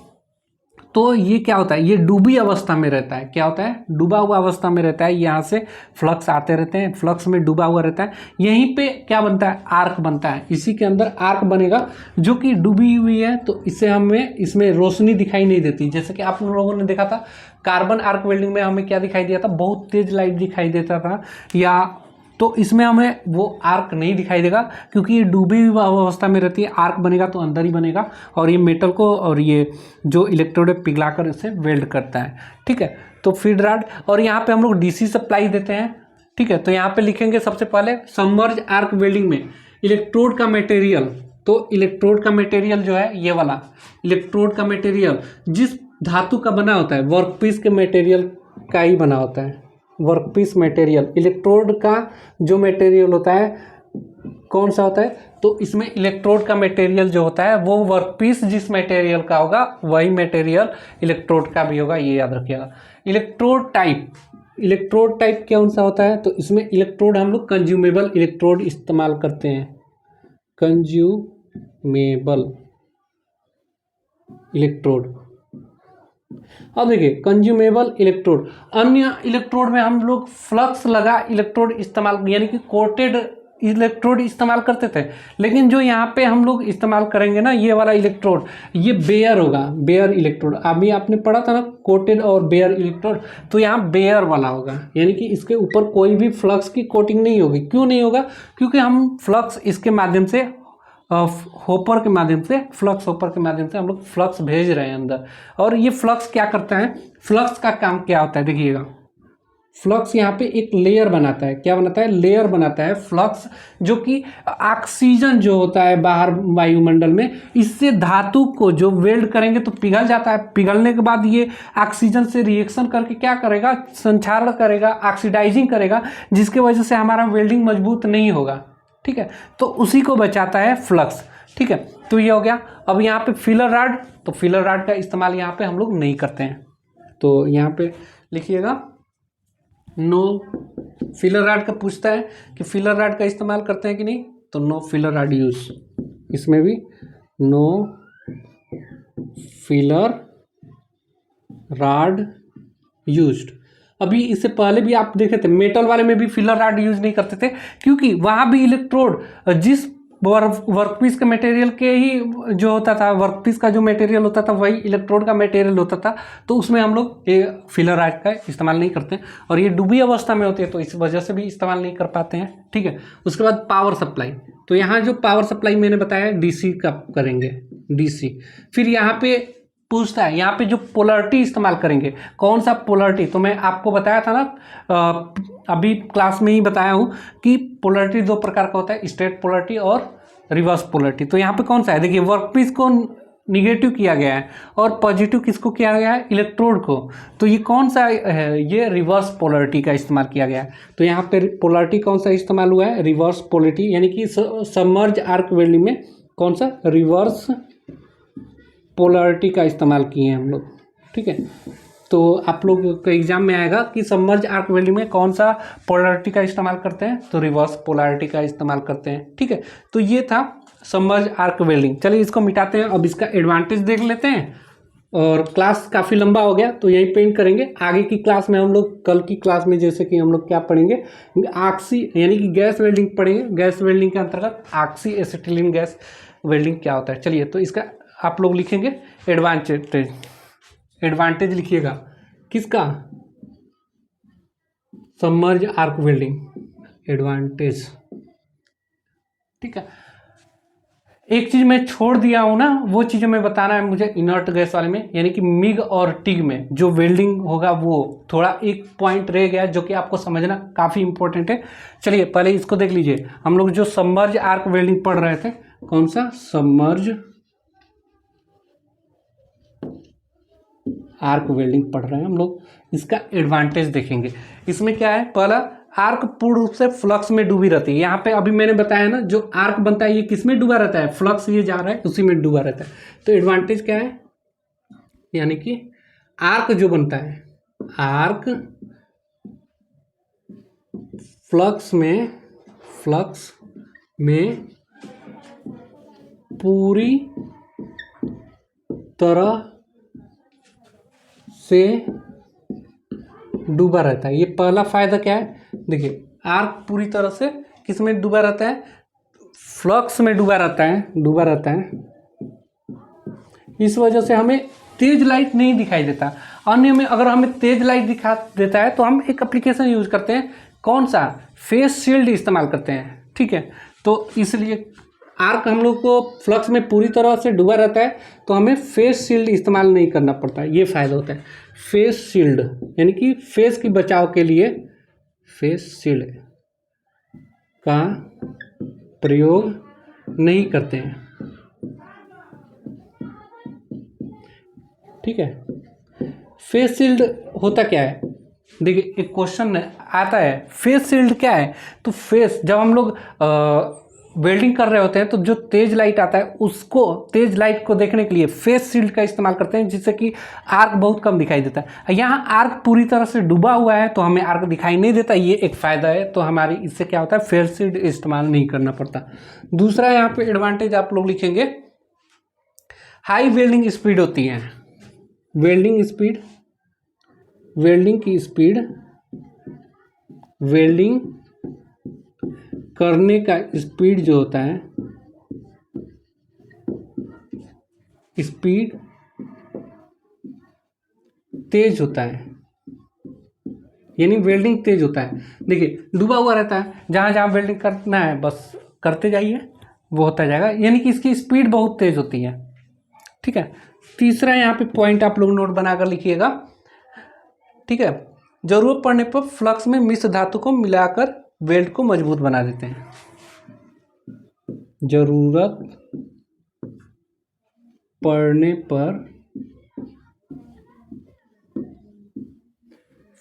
[SPEAKER 1] तो ये क्या होता है, ये डूबी अवस्था में रहता है, क्या होता है, डूबा हुआ अवस्था में रहता है, यहाँ से फ्लक्स आते रहते हैं, फ्लक्स में डूबा हुआ रहता है, यहीं पे क्या बनता है, आर्क बनता है, इसी के अंदर आर्क बनेगा, जो कि डूबी हुई है, तो इससे हमें इसमें रोशनी दिखाई नहीं देती। जैसे कि आप लोगों ने देखा था कार्बन आर्क वेल्डिंग में हमें क्या दिखाई दिया था, बहुत तेज लाइट दिखाई देता था, या तो इसमें हमें वो आर्क नहीं दिखाई देगा, क्योंकि ये डूबी हुई अवस्था में रहती है। आर्क बनेगा तो अंदर ही बनेगा, और ये मेटल को और ये जो इलेक्ट्रोड पिघलाकर इसे वेल्ड करता है, ठीक है। तो फीड रॉड, और यहाँ पे हम लोग डीसी सप्लाई देते हैं, ठीक है। तो यहाँ पे लिखेंगे सबसे पहले सबमर्ज आर्क वेल्डिंग में इलेक्ट्रोड का मटेरियल, तो इलेक्ट्रोड का मटेरियल जो है ये वाला, इलेक्ट्रोड का मटेरियल जिस धातु का बना होता है, वर्कपीस के मटेरियल का ही बना होता है, वर्कपीस मटेरियल। इलेक्ट्रोड का जो मटेरियल होता है कौन सा होता है, तो इसमें इलेक्ट्रोड का मटेरियल जो होता है वो वर्कपीस जिस मटेरियल का होगा वही मटेरियल इलेक्ट्रोड का भी होगा, ये याद रखिएगा। इलेक्ट्रोड टाइप कौन सा होता है, तो इसमें इलेक्ट्रोड हम लोग कंज्यूमेबल इलेक्ट्रोड इस्तेमाल करते हैं, कंज्यूमेबल इलेक्ट्रोड। अब देखिए कंज्यूमेबल इलेक्ट्रोड, अन्य इलेक्ट्रोड में हम लोग फ्लक्स लगा इलेक्ट्रोड इस्तेमाल यानी कि कोटेड इलेक्ट्रोड इस्तेमाल करते थे, लेकिन जो यहाँ पे हम लोग इस्तेमाल करेंगे ना ये वाला इलेक्ट्रोड, ये बेयर होगा, बेयर इलेक्ट्रोड। अभी आपने पढ़ा था ना कोटेड और बेयर इलेक्ट्रोड, तो यहाँ बेयर वाला होगा, यानी कि इसके ऊपर कोई भी फ्लक्स की कोटिंग नहीं होगी। क्यों नहीं होगा? क्योंकि हम फ्लक्स इसके माध्यम से होपर के माध्यम से, फ्लक्स होपर के माध्यम से हम लोग फ्लक्स भेज रहे हैं अंदर। और ये फ्लक्स क्या करता है, फ्लक्स का काम क्या होता है देखिएगा, फ्लक्स यहाँ पे एक लेयर बनाता है। क्या बनाता है? लेयर बनाता है फ्लक्स, जो कि ऑक्सीजन जो होता है बाहर वायुमंडल में, इससे धातु को जो वेल्ड करेंगे तो पिघल जाता है। पिघलने के बाद ये ऑक्सीजन से रिएक्शन करके क्या करेगा, संक्षारण करेगा, ऑक्सीडाइजिंग करेगा, जिसके वजह से हमारा वेल्डिंग मजबूत नहीं होगा। ठीक है, तो उसी को बचाता है फ्लक्स। ठीक है, तो ये हो गया। अब यहाँ पे फिलर रॉड, तो फिलर रॉड का इस्तेमाल यहाँ पे हम लोग नहीं करते हैं, तो यहाँ पे लिखिएगा नो। फिलर रॉड का पूछता है कि फिलर रॉड का इस्तेमाल करते हैं कि नहीं, तो नो फिलर रॉड यूज, इसमें भी नो फिलर रॉड यूज्ड। अभी इससे पहले भी आप देखे थे मेटल वाले में भी फिलर रॉड यूज नहीं करते थे, क्योंकि वहाँ भी इलेक्ट्रोड जिस वर्कपीस के मटेरियल के ही जो होता था, वर्कपीस का जो मटेरियल होता था वही इलेक्ट्रोड का मटेरियल होता था, तो उसमें हम लोग ये फिलर रॉड का इस्तेमाल नहीं करते हैं। और ये डूबी अवस्था में होती है तो इस वजह से भी इस्तेमाल नहीं कर पाते हैं। ठीक है, उसके बाद पावर सप्लाई, तो यहाँ जो पावर सप्लाई मैंने बताया डीसी का करेंगे, डीसी। फिर यहाँ पे पूछता है, यहाँ पे जो पोलरिटी इस्तेमाल करेंगे, कौन सा पोलरिटी, तो मैं आपको बताया था ना अभी क्लास में ही बताया हूँ कि पोलरिटी दो प्रकार का होता है, स्ट्रेट पोलरिटी और रिवर्स पोलरिटी। तो यहाँ पे कौन सा है, देखिए वर्कपीस को निगेटिव किया गया है और पॉजिटिव किसको किया गया है, इलेक्ट्रोड को। तो ये कौन सा है, ये रिवर्स पोलरिटी का इस्तेमाल किया गया है। तो यहाँ पे पोलरिटी कौन सा इस्तेमाल हुआ है, रिवर्स पोलरिटी, यानी कि सबमर्ज आर्क वेल्डिंग में कौन सा, रिवर्स पोलरिटी का इस्तेमाल किए हैं हम लोग। ठीक है, तो आप लोग के एग्जाम में आएगा कि सबमर्ज आर्क वेल्डिंग में कौन सा पोलरिटी का इस्तेमाल करते हैं, तो रिवर्स पोलरिटी का इस्तेमाल करते हैं। ठीक है, तो ये था सबमर्ज आर्क वेल्डिंग। चलिए इसको मिटाते हैं, अब इसका एडवांटेज देख लेते हैं। और क्लास काफ़ी लंबा हो गया तो यहीं पे एंड करेंगे। आगे की क्लास में हम लोग, कल की क्लास में जैसे कि हम लोग क्या पढ़ेंगे, ऑक्सी यानी कि गैस वेल्डिंग पढ़ेंगे। गैस वेल्डिंग के अंतर्गत ऑक्सी एसिटिलीन गैस वेल्डिंग क्या होता है। चलिए, तो इसका आप लोग लिखेंगे एडवांटेज, एडवांटेज लिखिएगा किसका, सबमर्ज आर्क वेल्डिंग, एडवांटेज। ठीक है, एक चीज मैं छोड़ दिया हूं ना, वो चीजें मैं बताना है मुझे इनर्ट गैस वाले में, यानी कि मिग और टिग में जो वेल्डिंग होगा, वो थोड़ा एक पॉइंट रह गया जो कि आपको समझना काफी इंपॉर्टेंट है। चलिए पहले इसको देख लीजिए, हम लोग जो सबमर्ज आर्क वेल्डिंग पढ़ रहे थे, कौन सा, सबमर्ज आर्क वेल्डिंग पढ़ रहे हैं हम लोग। इसका एडवांटेज देखेंगे। इसमें क्या है, पहला आर्क पूर्ण रूप से फ्लक्स में डूबी रहती है। यहाँ पे अभी मैंने बताया ना, जो आर्क बनता है ये किस में डूबा रहता है, फ्लक्स ये जा रहा है उसी में डूबा रहता है। तो एडवांटेज क्या है, यानी कि आर्क जो बनता है, आर्क फ्लक्स में पूरी तरह से डूबा रहता है। ये पहला फायदा क्या है, देखिए आर्क पूरी तरह से किस में डूबा रहता है, फ्लक्स में डूबा रहता है। इस वजह से हमें तेज लाइट नहीं दिखाई देता। अन्य में अगर हमें तेज लाइट दिखा देता है तो हम एक एप्लीकेशन यूज करते हैं, कौन सा, फेस शील्ड इस्तेमाल करते हैं। ठीक है, तो इसलिए आर्क हम लोग को फ्लक्स में पूरी तरह से डूबा रहता है तो हमें फेस शील्ड इस्तेमाल नहीं करना पड़ता है। ये फायदा होता है फेस शील्ड, यानी कि फेस की बचाव के लिए फेस शील्ड का प्रयोग नहीं करते हैं। ठीक है, फेस शील्ड होता क्या है, देखिए एक क्वेश्चन आता है, फेस शील्ड क्या है। तो फेस, जब हम लोग वेल्डिंग कर रहे होते हैं तो जो तेज लाइट आता है, उसको, तेज लाइट को देखने के लिए फेस शील्ड का इस्तेमाल करते हैं, जिससे कि आर्क बहुत कम दिखाई देता है। यहाँ आर्क पूरी तरह से डूबा हुआ है तो हमें आर्क दिखाई नहीं देता, ये एक फायदा है। तो हमारी इससे क्या होता है, फेस शील्ड इस्तेमाल नहीं करना पड़ता। दूसरा यहाँ पे एडवांटेज आप लोग लिखेंगे, हाई वेल्डिंग स्पीड होती है। वेल्डिंग स्पीड, वेल्डिंग की स्पीड, वेल्डिंग करने का स्पीड जो होता है, स्पीड तेज होता है, यानी वेल्डिंग तेज होता है। देखिए डूबा हुआ रहता है, जहाँ जहाँ वेल्डिंग करना है बस करते जाइए, वो होता जाएगा, यानी कि इसकी स्पीड बहुत तेज होती है। ठीक है। तीसरा यहाँ पे पॉइंट आप लोग नोट बनाकर लिखिएगा। ठीक है। जरूरत पड़ने पर फ्लक्स में मिश्र धातु को मिलाकर वेल्ड को मजबूत बना देते हैं। जरूरत पड़ने पर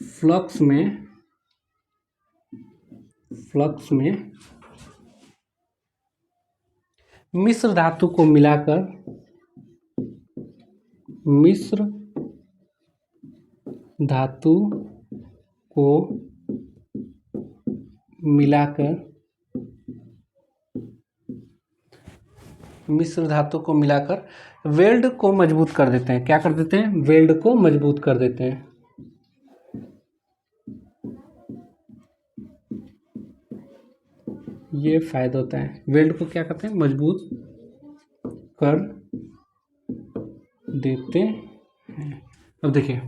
[SPEAKER 1] फ्लक्स में मिश्र धातु को मिलाकर वेल्ड को मजबूत कर देते हैं। क्या कर देते हैं? वेल्ड को मजबूत कर देते हैं। ये फायदा होता है, वेल्ड को क्या करते हैं? मजबूत कर देते हैं। अब देखिए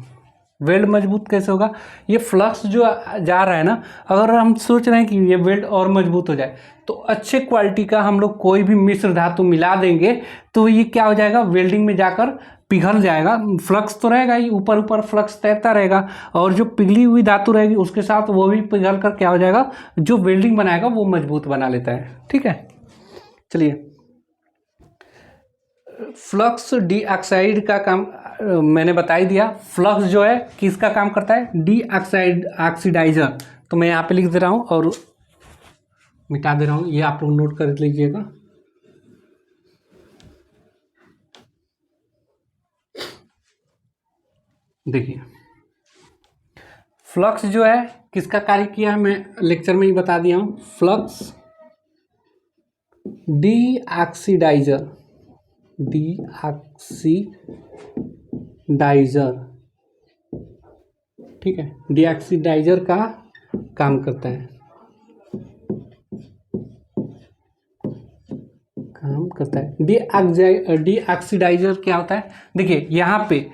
[SPEAKER 1] वेल्ड मजबूत कैसे होगा? ये फ्लक्स जो जा रहा है ना, अगर हम सोच रहे हैं कि ये वेल्ड और मजबूत हो जाए, तो अच्छे क्वालिटी का हम लोग कोई भी मिश्र धातु मिला देंगे तो ये क्या हो जाएगा? वेल्डिंग में जाकर पिघल जाएगा। फ्लक्स तो रहेगा ही, ऊपर ऊपर फ्लक्स तैरता रहेगा, और जो पिघली हुई धातु रहेगी उसके साथ वो भी पिघल कर क्या हो जाएगा? जो वेल्डिंग बनाएगा वो मजबूत बना लेता है। ठीक है। चलिए, फ्लक्स डीऑक्साइड का काम मैंने बता ही दिया। फ्लक्स जो है किसका काम करता है? Deoxide oxidiser. तो मैं यहाँ पे लिख दे रहा हूँ और मिटा दे रहा हूँ, ये आप लोग नोट कर लीजिएगा। देखिए फ्लक्स जो है किसका कार्य किया है, मैं लेक्चर में ही बता दिया हूँ। फ्लक्स डीऑक्सीडाइजर ठीक है, डीऑक्सीडाइजर का काम करता है, डीऑक्सीडाइजर क्या होता है? देखिए यहाँ पे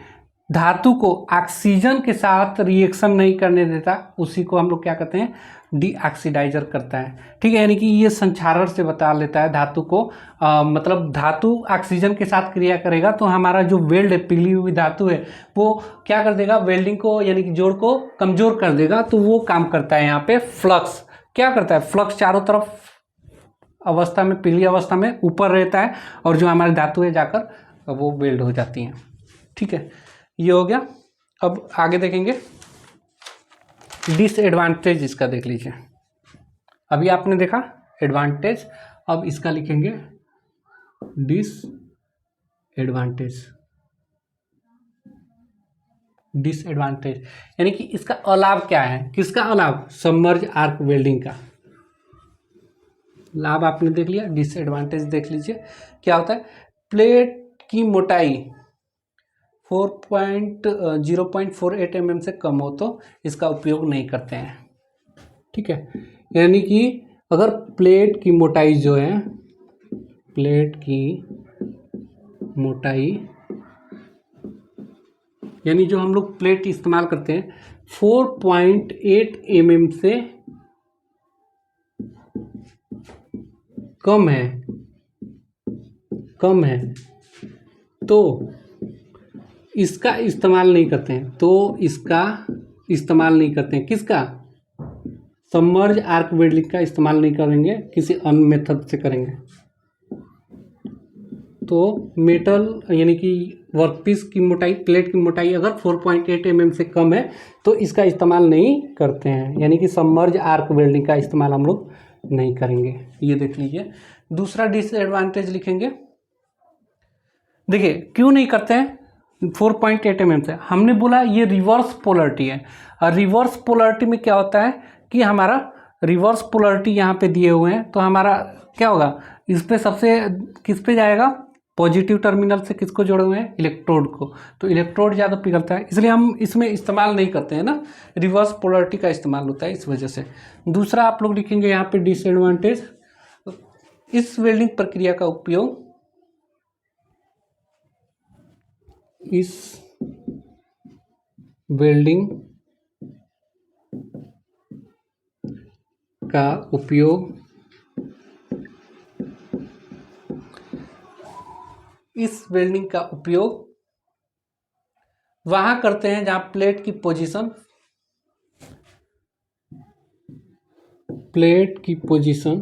[SPEAKER 1] धातु को ऑक्सीजन के साथ रिएक्शन नहीं करने देता, उसी को हम लोग क्या कहते हैं? डीऑक्सीडाइजर करता है। ठीक है, यानी कि ये संक्षारण से बता लेता है धातु को, मतलब धातु ऑक्सीजन के साथ क्रिया करेगा तो हमारा जो वेल्ड है, पिघली हुई धातु है, वो क्या कर देगा? वेल्डिंग को यानी कि जोड़ को कमजोर कर देगा। तो वो काम करता है यहाँ पे फ्लक्स। क्या करता है? फ्लक्स चारों तरफ अवस्था में, पिघली अवस्था में ऊपर रहता है, और जो हमारी धातु है जाकर वो वेल्ड हो जाती हैं। ठीक है, ये हो गया। अब आगे देखेंगे डिसएडवांटेज, इसका देख लीजिए। अभी आपने देखा एडवांटेज, अब इसका लिखेंगे डिसएडवांटेज यानी कि इसका अलाभ क्या है? किसका अलाभ? सबमर्ज आर्क वेल्डिंग का लाभ आपने देख लिया। डिसएडवांटेज देख लीजिए क्या होता है। प्लेट की मोटाई 0.48 mm से कम हो तो इसका उपयोग नहीं करते हैं। ठीक है, यानी कि अगर प्लेट की मोटाई जो है, प्लेट की मोटाई यानी जो हम लोग प्लेट इस्तेमाल करते हैं 4.8 mm से कम है तो इसका इस्तेमाल नहीं करते हैं। किसका? सबमर्ज आर्क वेल्डिंग का इस्तेमाल नहीं करेंगे, किसी अन्य मेथड से करेंगे। तो मेटल यानी कि वर्कपीस की मोटाई, प्लेट की मोटाई अगर 4.8 mm से कम है तो इसका इस्तेमाल नहीं करते हैं, यानी कि सबमर्ज आर्क वेल्डिंग का इस्तेमाल हम लोग नहीं करेंगे। ये देख लीजिए। दूसरा डिसएडवांटेज लिखेंगे। देखिए क्यों नहीं करते हैं 4.8 mm से? हमने बोला ये रिवर्स पोलरिटी है, और रिवर्स पोलरिटी में क्या होता है कि हमारा रिवर्स पोलरिटी यहाँ पे दिए हुए हैं, तो हमारा क्या होगा? इस पे सबसे किस पे जाएगा? पॉजिटिव टर्मिनल से किसको जोड़े हुए हैं, इलेक्ट्रोड को, तो इलेक्ट्रोड ज़्यादा पिघलता है, इसलिए हम इसमें इस्तेमाल नहीं करते हैं ना, रिवर्स पोलरिटी का इस्तेमाल होता है इस वजह से। दूसरा आप लोग लिखेंगे यहाँ पे डिसएडवांटेज, इस वेल्डिंग प्रक्रिया का उपयोग, इस वेल्डिंग का उपयोग, इस वेल्डिंग का उपयोग वहां करते हैं जहां प्लेट की पोजीशन, प्लेट की पोजीशन,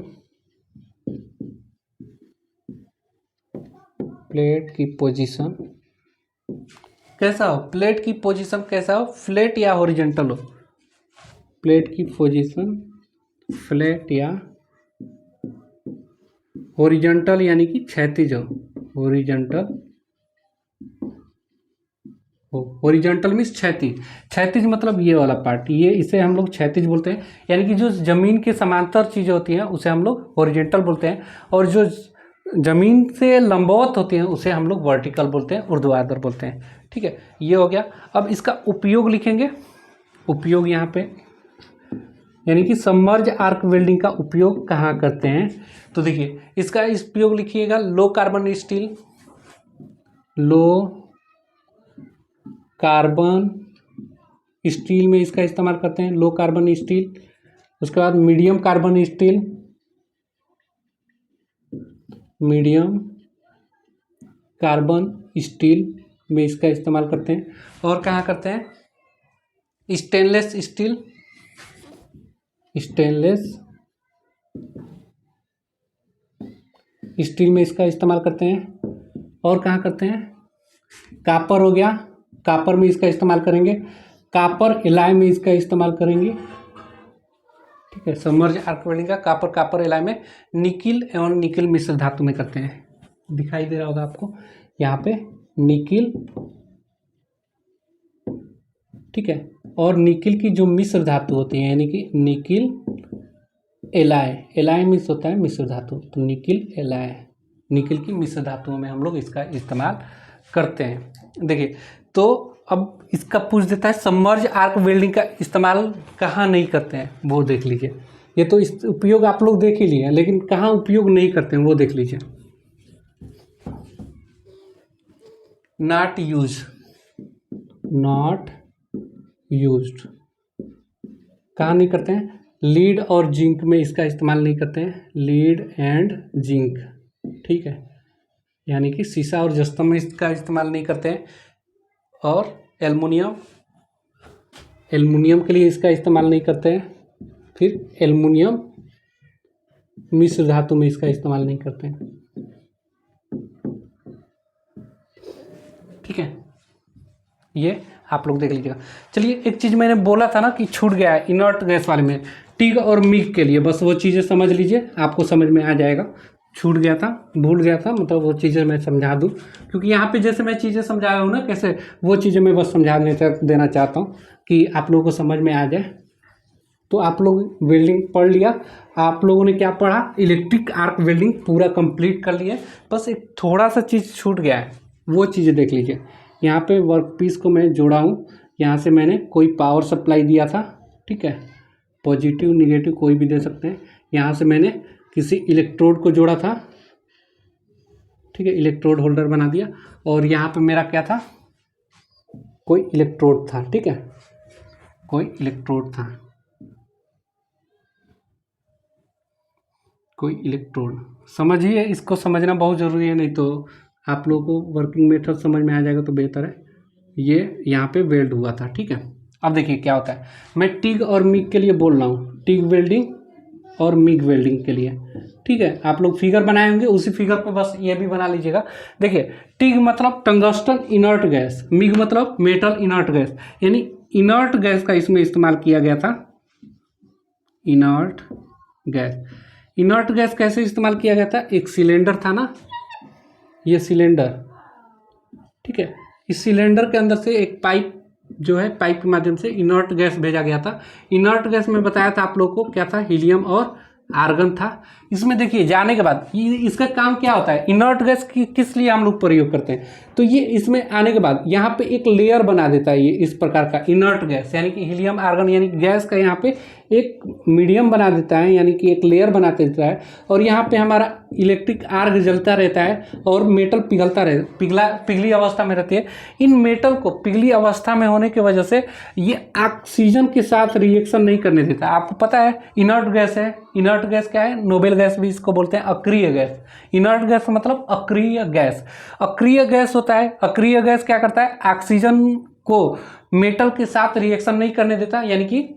[SPEAKER 1] प्लेट की पोजीशन कैसा हो, प्लेट की पोजीशन कैसा हो, फ्लैट या हॉरिजॉन्टल हो, प्लेट की पोजीशन फ्लैट या हॉरिजॉन्टल यानी कि क्षैतिज हो, हॉरिजॉन्टल हो, हॉरिजॉन्टल मीन्स क्षैतिज, क्षैतिज मतलब ये वाला पार्ट, ये इसे हम लोग क्षैतिज बोलते हैं, यानी कि जो जमीन के समांतर चीज़ें होती हैं उसे हम लोग हॉरिजॉन्टल बोलते हैं, और जो जमीन से लंबवत होती हैं उसे हम लोग वर्टिकल बोलते हैं, ऊर्ध्वाधर बोलते हैं। ठीक है, ये हो गया। अब इसका उपयोग लिखेंगे, उपयोग यहाँ पे यानी कि सबमर्ज आर्क वेल्डिंग का उपयोग कहाँ करते हैं, तो देखिए इसका उपयोग लिखिएगा low carbon steel, low carbon steel में इसका इस्तेमाल करते हैं, लो कार्बन स्टील। उसके बाद medium carbon steel, medium carbon steel में इसका इस्तेमाल करते हैं। और कहाँ करते हैं, स्टेनलेस स्टील, स्टेनलेस स्टील में इसका इस्तेमाल करते हैं। और कहाँ करते हैं, कापर हो गया, कापर में इसका इस्तेमाल करेंगे, कापर एलाय में इसका इस्तेमाल करेंगे। ठीक है, सबमर्ज आर्क वेल्डिंग का कापर एलाय में, निकिल एवं निकिल मिश्र धातु में करते हैं, दिखाई दे रहा होगा आपको यहाँ पे निकिल। ठीक है, और निकिल की जो मिश्र धातु होती है यानी कि निकिल एलाय, एलाय मिश्र होता है मिश्र धातु, तो निकिल एलाय, निकिल की मिश्र धातुओं में हम लोग इसका इस्तेमाल करते हैं। देखिए तो अब इसका पूछ देता है सबमर्ज आर्क वेल्डिंग का इस्तेमाल कहाँ नहीं करते हैं, वो देख लीजिए। ये तो इस उपयोग आप लोग देख ही लिए, लेकिन कहाँ उपयोग नहीं करते हैं वो देख लीजिए। नॉट यूज, नॉट यूज्ड, कहाँ नहीं करते हैं, लीड और जिंक में इसका इस्तेमाल नहीं करते हैं, लीड एंड जिंक। ठीक है, यानी कि सीसा और जस्ता में इसका इस्तेमाल नहीं करते हैं। और एल्युमिनियम, एल्युमिनियम के लिए इसका इस्तेमाल नहीं करते हैं। फिर एल्युमिनियम मिश्र धातु में इसका इस्तेमाल नहीं करते हैं। ठीक है, ये आप लोग देख लीजिएगा। चलिए एक चीज़ मैंने बोला था ना कि छूट गया है इनर्ट गैस वाले में, टिग और मिग के लिए, बस वो चीज़ें समझ लीजिए, आपको समझ में आ जाएगा। छूट गया था, भूल गया था, मतलब वो चीज़ें मैं समझा दूँ, क्योंकि यहाँ पे जैसे मैं चीज़ें समझाया हूँ ना कैसे, वो चीज़ें मैं बस समझा देना चाहता हूँ कि आप लोगों को समझ में आ जाए। तो आप लोग वेल्डिंग पढ़ लिया, आप लोगों ने क्या पढ़ा, इलेक्ट्रिक आर्क वेल्डिंग पूरा कंप्लीट कर लिए, बस एक थोड़ा सा चीज़ छूट गया है, वो चीज़ें देख लीजिए। यहाँ पे वर्कपीस को मैं जोड़ा हूँ, यहाँ से मैंने कोई पावर सप्लाई दिया था, ठीक है, पॉजिटिव निगेटिव कोई भी दे सकते हैं। यहाँ से मैंने किसी इलेक्ट्रोड को जोड़ा था, ठीक है, इलेक्ट्रोड होल्डर बना दिया। और यहाँ पे मेरा क्या था, कोई इलेक्ट्रोड था, ठीक है, कोई इलेक्ट्रोड था, कोई इलेक्ट्रोड। समझिए, इसको समझना बहुत ज़रूरी है, नहीं तो आप लोगों को वर्किंग मेथड समझ में आ जाएगा तो बेहतर है। ये यहाँ पे वेल्ड हुआ था, ठीक है। अब देखिए क्या होता है, मैं टिग और मिग के लिए बोल रहा हूँ, टिग वेल्डिंग और मिग वेल्डिंग के लिए, ठीक है। आप लोग फिगर बनाए होंगे, उसी फिगर पे बस ये भी बना लीजिएगा। देखिए टिग मतलब टंगस्टन इनर्ट गैस, मिग मतलब मेटल इनर्ट गैस, यानी इनर्ट गैस का इसमें इस्तेमाल किया गया था। इनर्ट गैस, इनर्ट गैस कैसे इस्तेमाल किया गया था, एक सिलेंडर था ना, ये सिलेंडर, ठीक है, इस सिलेंडर के अंदर से एक पाइप जो है, पाइप के माध्यम से इनर्ट गैस भेजा गया था। इनर्ट गैस में बताया था आप लोग को क्या था, हीलियम और आर्गन था। इसमें देखिए जाने के बाद ये इसका काम क्या होता है, इनर्ट गैस किस लिए हम लोग प्रयोग करते हैं, तो ये इसमें आने के बाद यहाँ पे एक लेयर बना देता है ये इस प्रकार का इनर्ट गैस, यानी कि हीलियम आर्गन यानी गैस का यहाँ पे एक मीडियम बना देता है, यानी कि एक लेयर बना देता है। और यहाँ पे हमारा इलेक्ट्रिक आर्क जलता रहता है और मेटल पिघलता पिघली अवस्था में रहती है। इन मेटल को पिघली अवस्था में होने की वजह से ये ऑक्सीजन के साथ रिएक्शन नहीं करने देता। आपको पता है इनर्ट गैस है, इनर्ट गैस क्या है, नोबेल गैस भी इसको बोलते हैं, अक्रिय गैस। इनर्ट गैस मतलब अक्रिय गैस। अक्रिय गैस होता है, अक्रिय गैस क्या करता है, ऑक्सीजन को मेटल के साथ रिएक्शन नहीं करने देता, यानी कि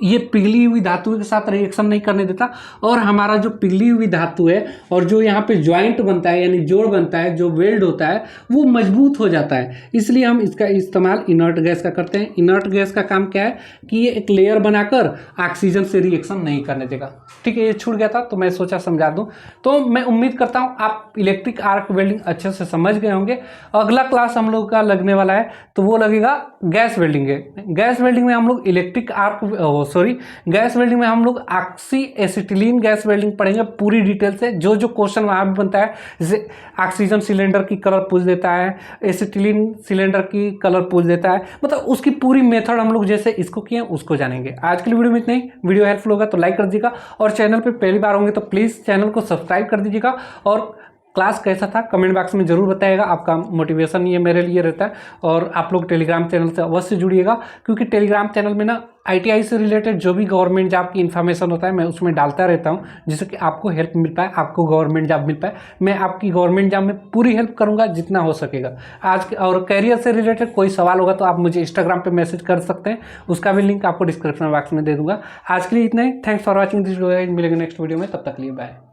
[SPEAKER 1] ये पिघली हुई धातु के साथ रिएक्शन नहीं करने देता। और हमारा जो पिघली हुई धातु है और जो यहाँ पे ज्वाइंट बनता है यानी जोड़ बनता है, जो वेल्ड होता है, वो मजबूत हो जाता है। इसलिए हम इसका इस्तेमाल इनर्ट गैस का करते हैं। इनर्ट गैस का काम क्या है कि ये एक लेयर बनाकर ऑक्सीजन से रिएक्शन नहीं करने देगा। ठीक है, ये छूट गया था तो मैं सोचा समझा दूँ। तो मैं उम्मीद करता हूँ आप इलेक्ट्रिक आर्क वेल्डिंग अच्छे से समझ गए होंगे। अगला क्लास हम लोग का लगने वाला है तो वो लगेगा गैस वेल्डिंग है। गैस वेल्डिंग में हम लोग इलेक्ट्रिक आर्क गैस वेल्डिंग में हम लोग ऑक्सी एसिटिलीन गैस वेल्डिंग पढ़ेंगे पूरी डिटेल से। जो जो क्वेश्चन वहाँ भी बनता है, जैसे ऑक्सीजन सिलेंडर की कलर पूछ देता है, एसिटिलीन सिलेंडर की कलर पूछ देता है, मतलब उसकी पूरी मेथड हम लोग जैसे इसको किए उसको जानेंगे। आज की वीडियो में इतना ही। वीडियो हेल्पफुल होगा तो लाइक कर दीजिएगा और चैनल पर पहली बार होंगे तो प्लीज़ चैनल को सब्सक्राइब कर दीजिएगा। और क्लास कैसा था कमेंट बॉक्स में जरूर बताइएगा, आपका मोटिवेशन ये मेरे लिए रहता है। और आप लोग टेलीग्राम चैनल से अवश्य जुड़िएगा, क्योंकि टेलीग्राम चैनल में ना ITI से रिलेटेड जो भी गवर्नमेंट जॉब की इन्फॉर्मेशन होता है मैं उसमें डालता रहता हूँ, जिससे कि आपको हेल्प मिल पाए, आपको गवर्नमेंट जॉब मिल पाए। मैं आपकी गवर्नमेंट जॉब में पूरी हेल्प करूँगा जितना हो सकेगा। आज के और करियर से रिलेटेड कोई सवाल होगा तो आप मुझे इंस्टाग्राम पर मैसेज कर सकते हैं, उसका भी लिंक आपको डिस्क्रिप्शन बॉक्स में दे दूँगा। आज के लिए इतना ही। Thanks for watching this video. मिलेंगे नेक्स्ट वीडियो में, तब तक लिए बाय।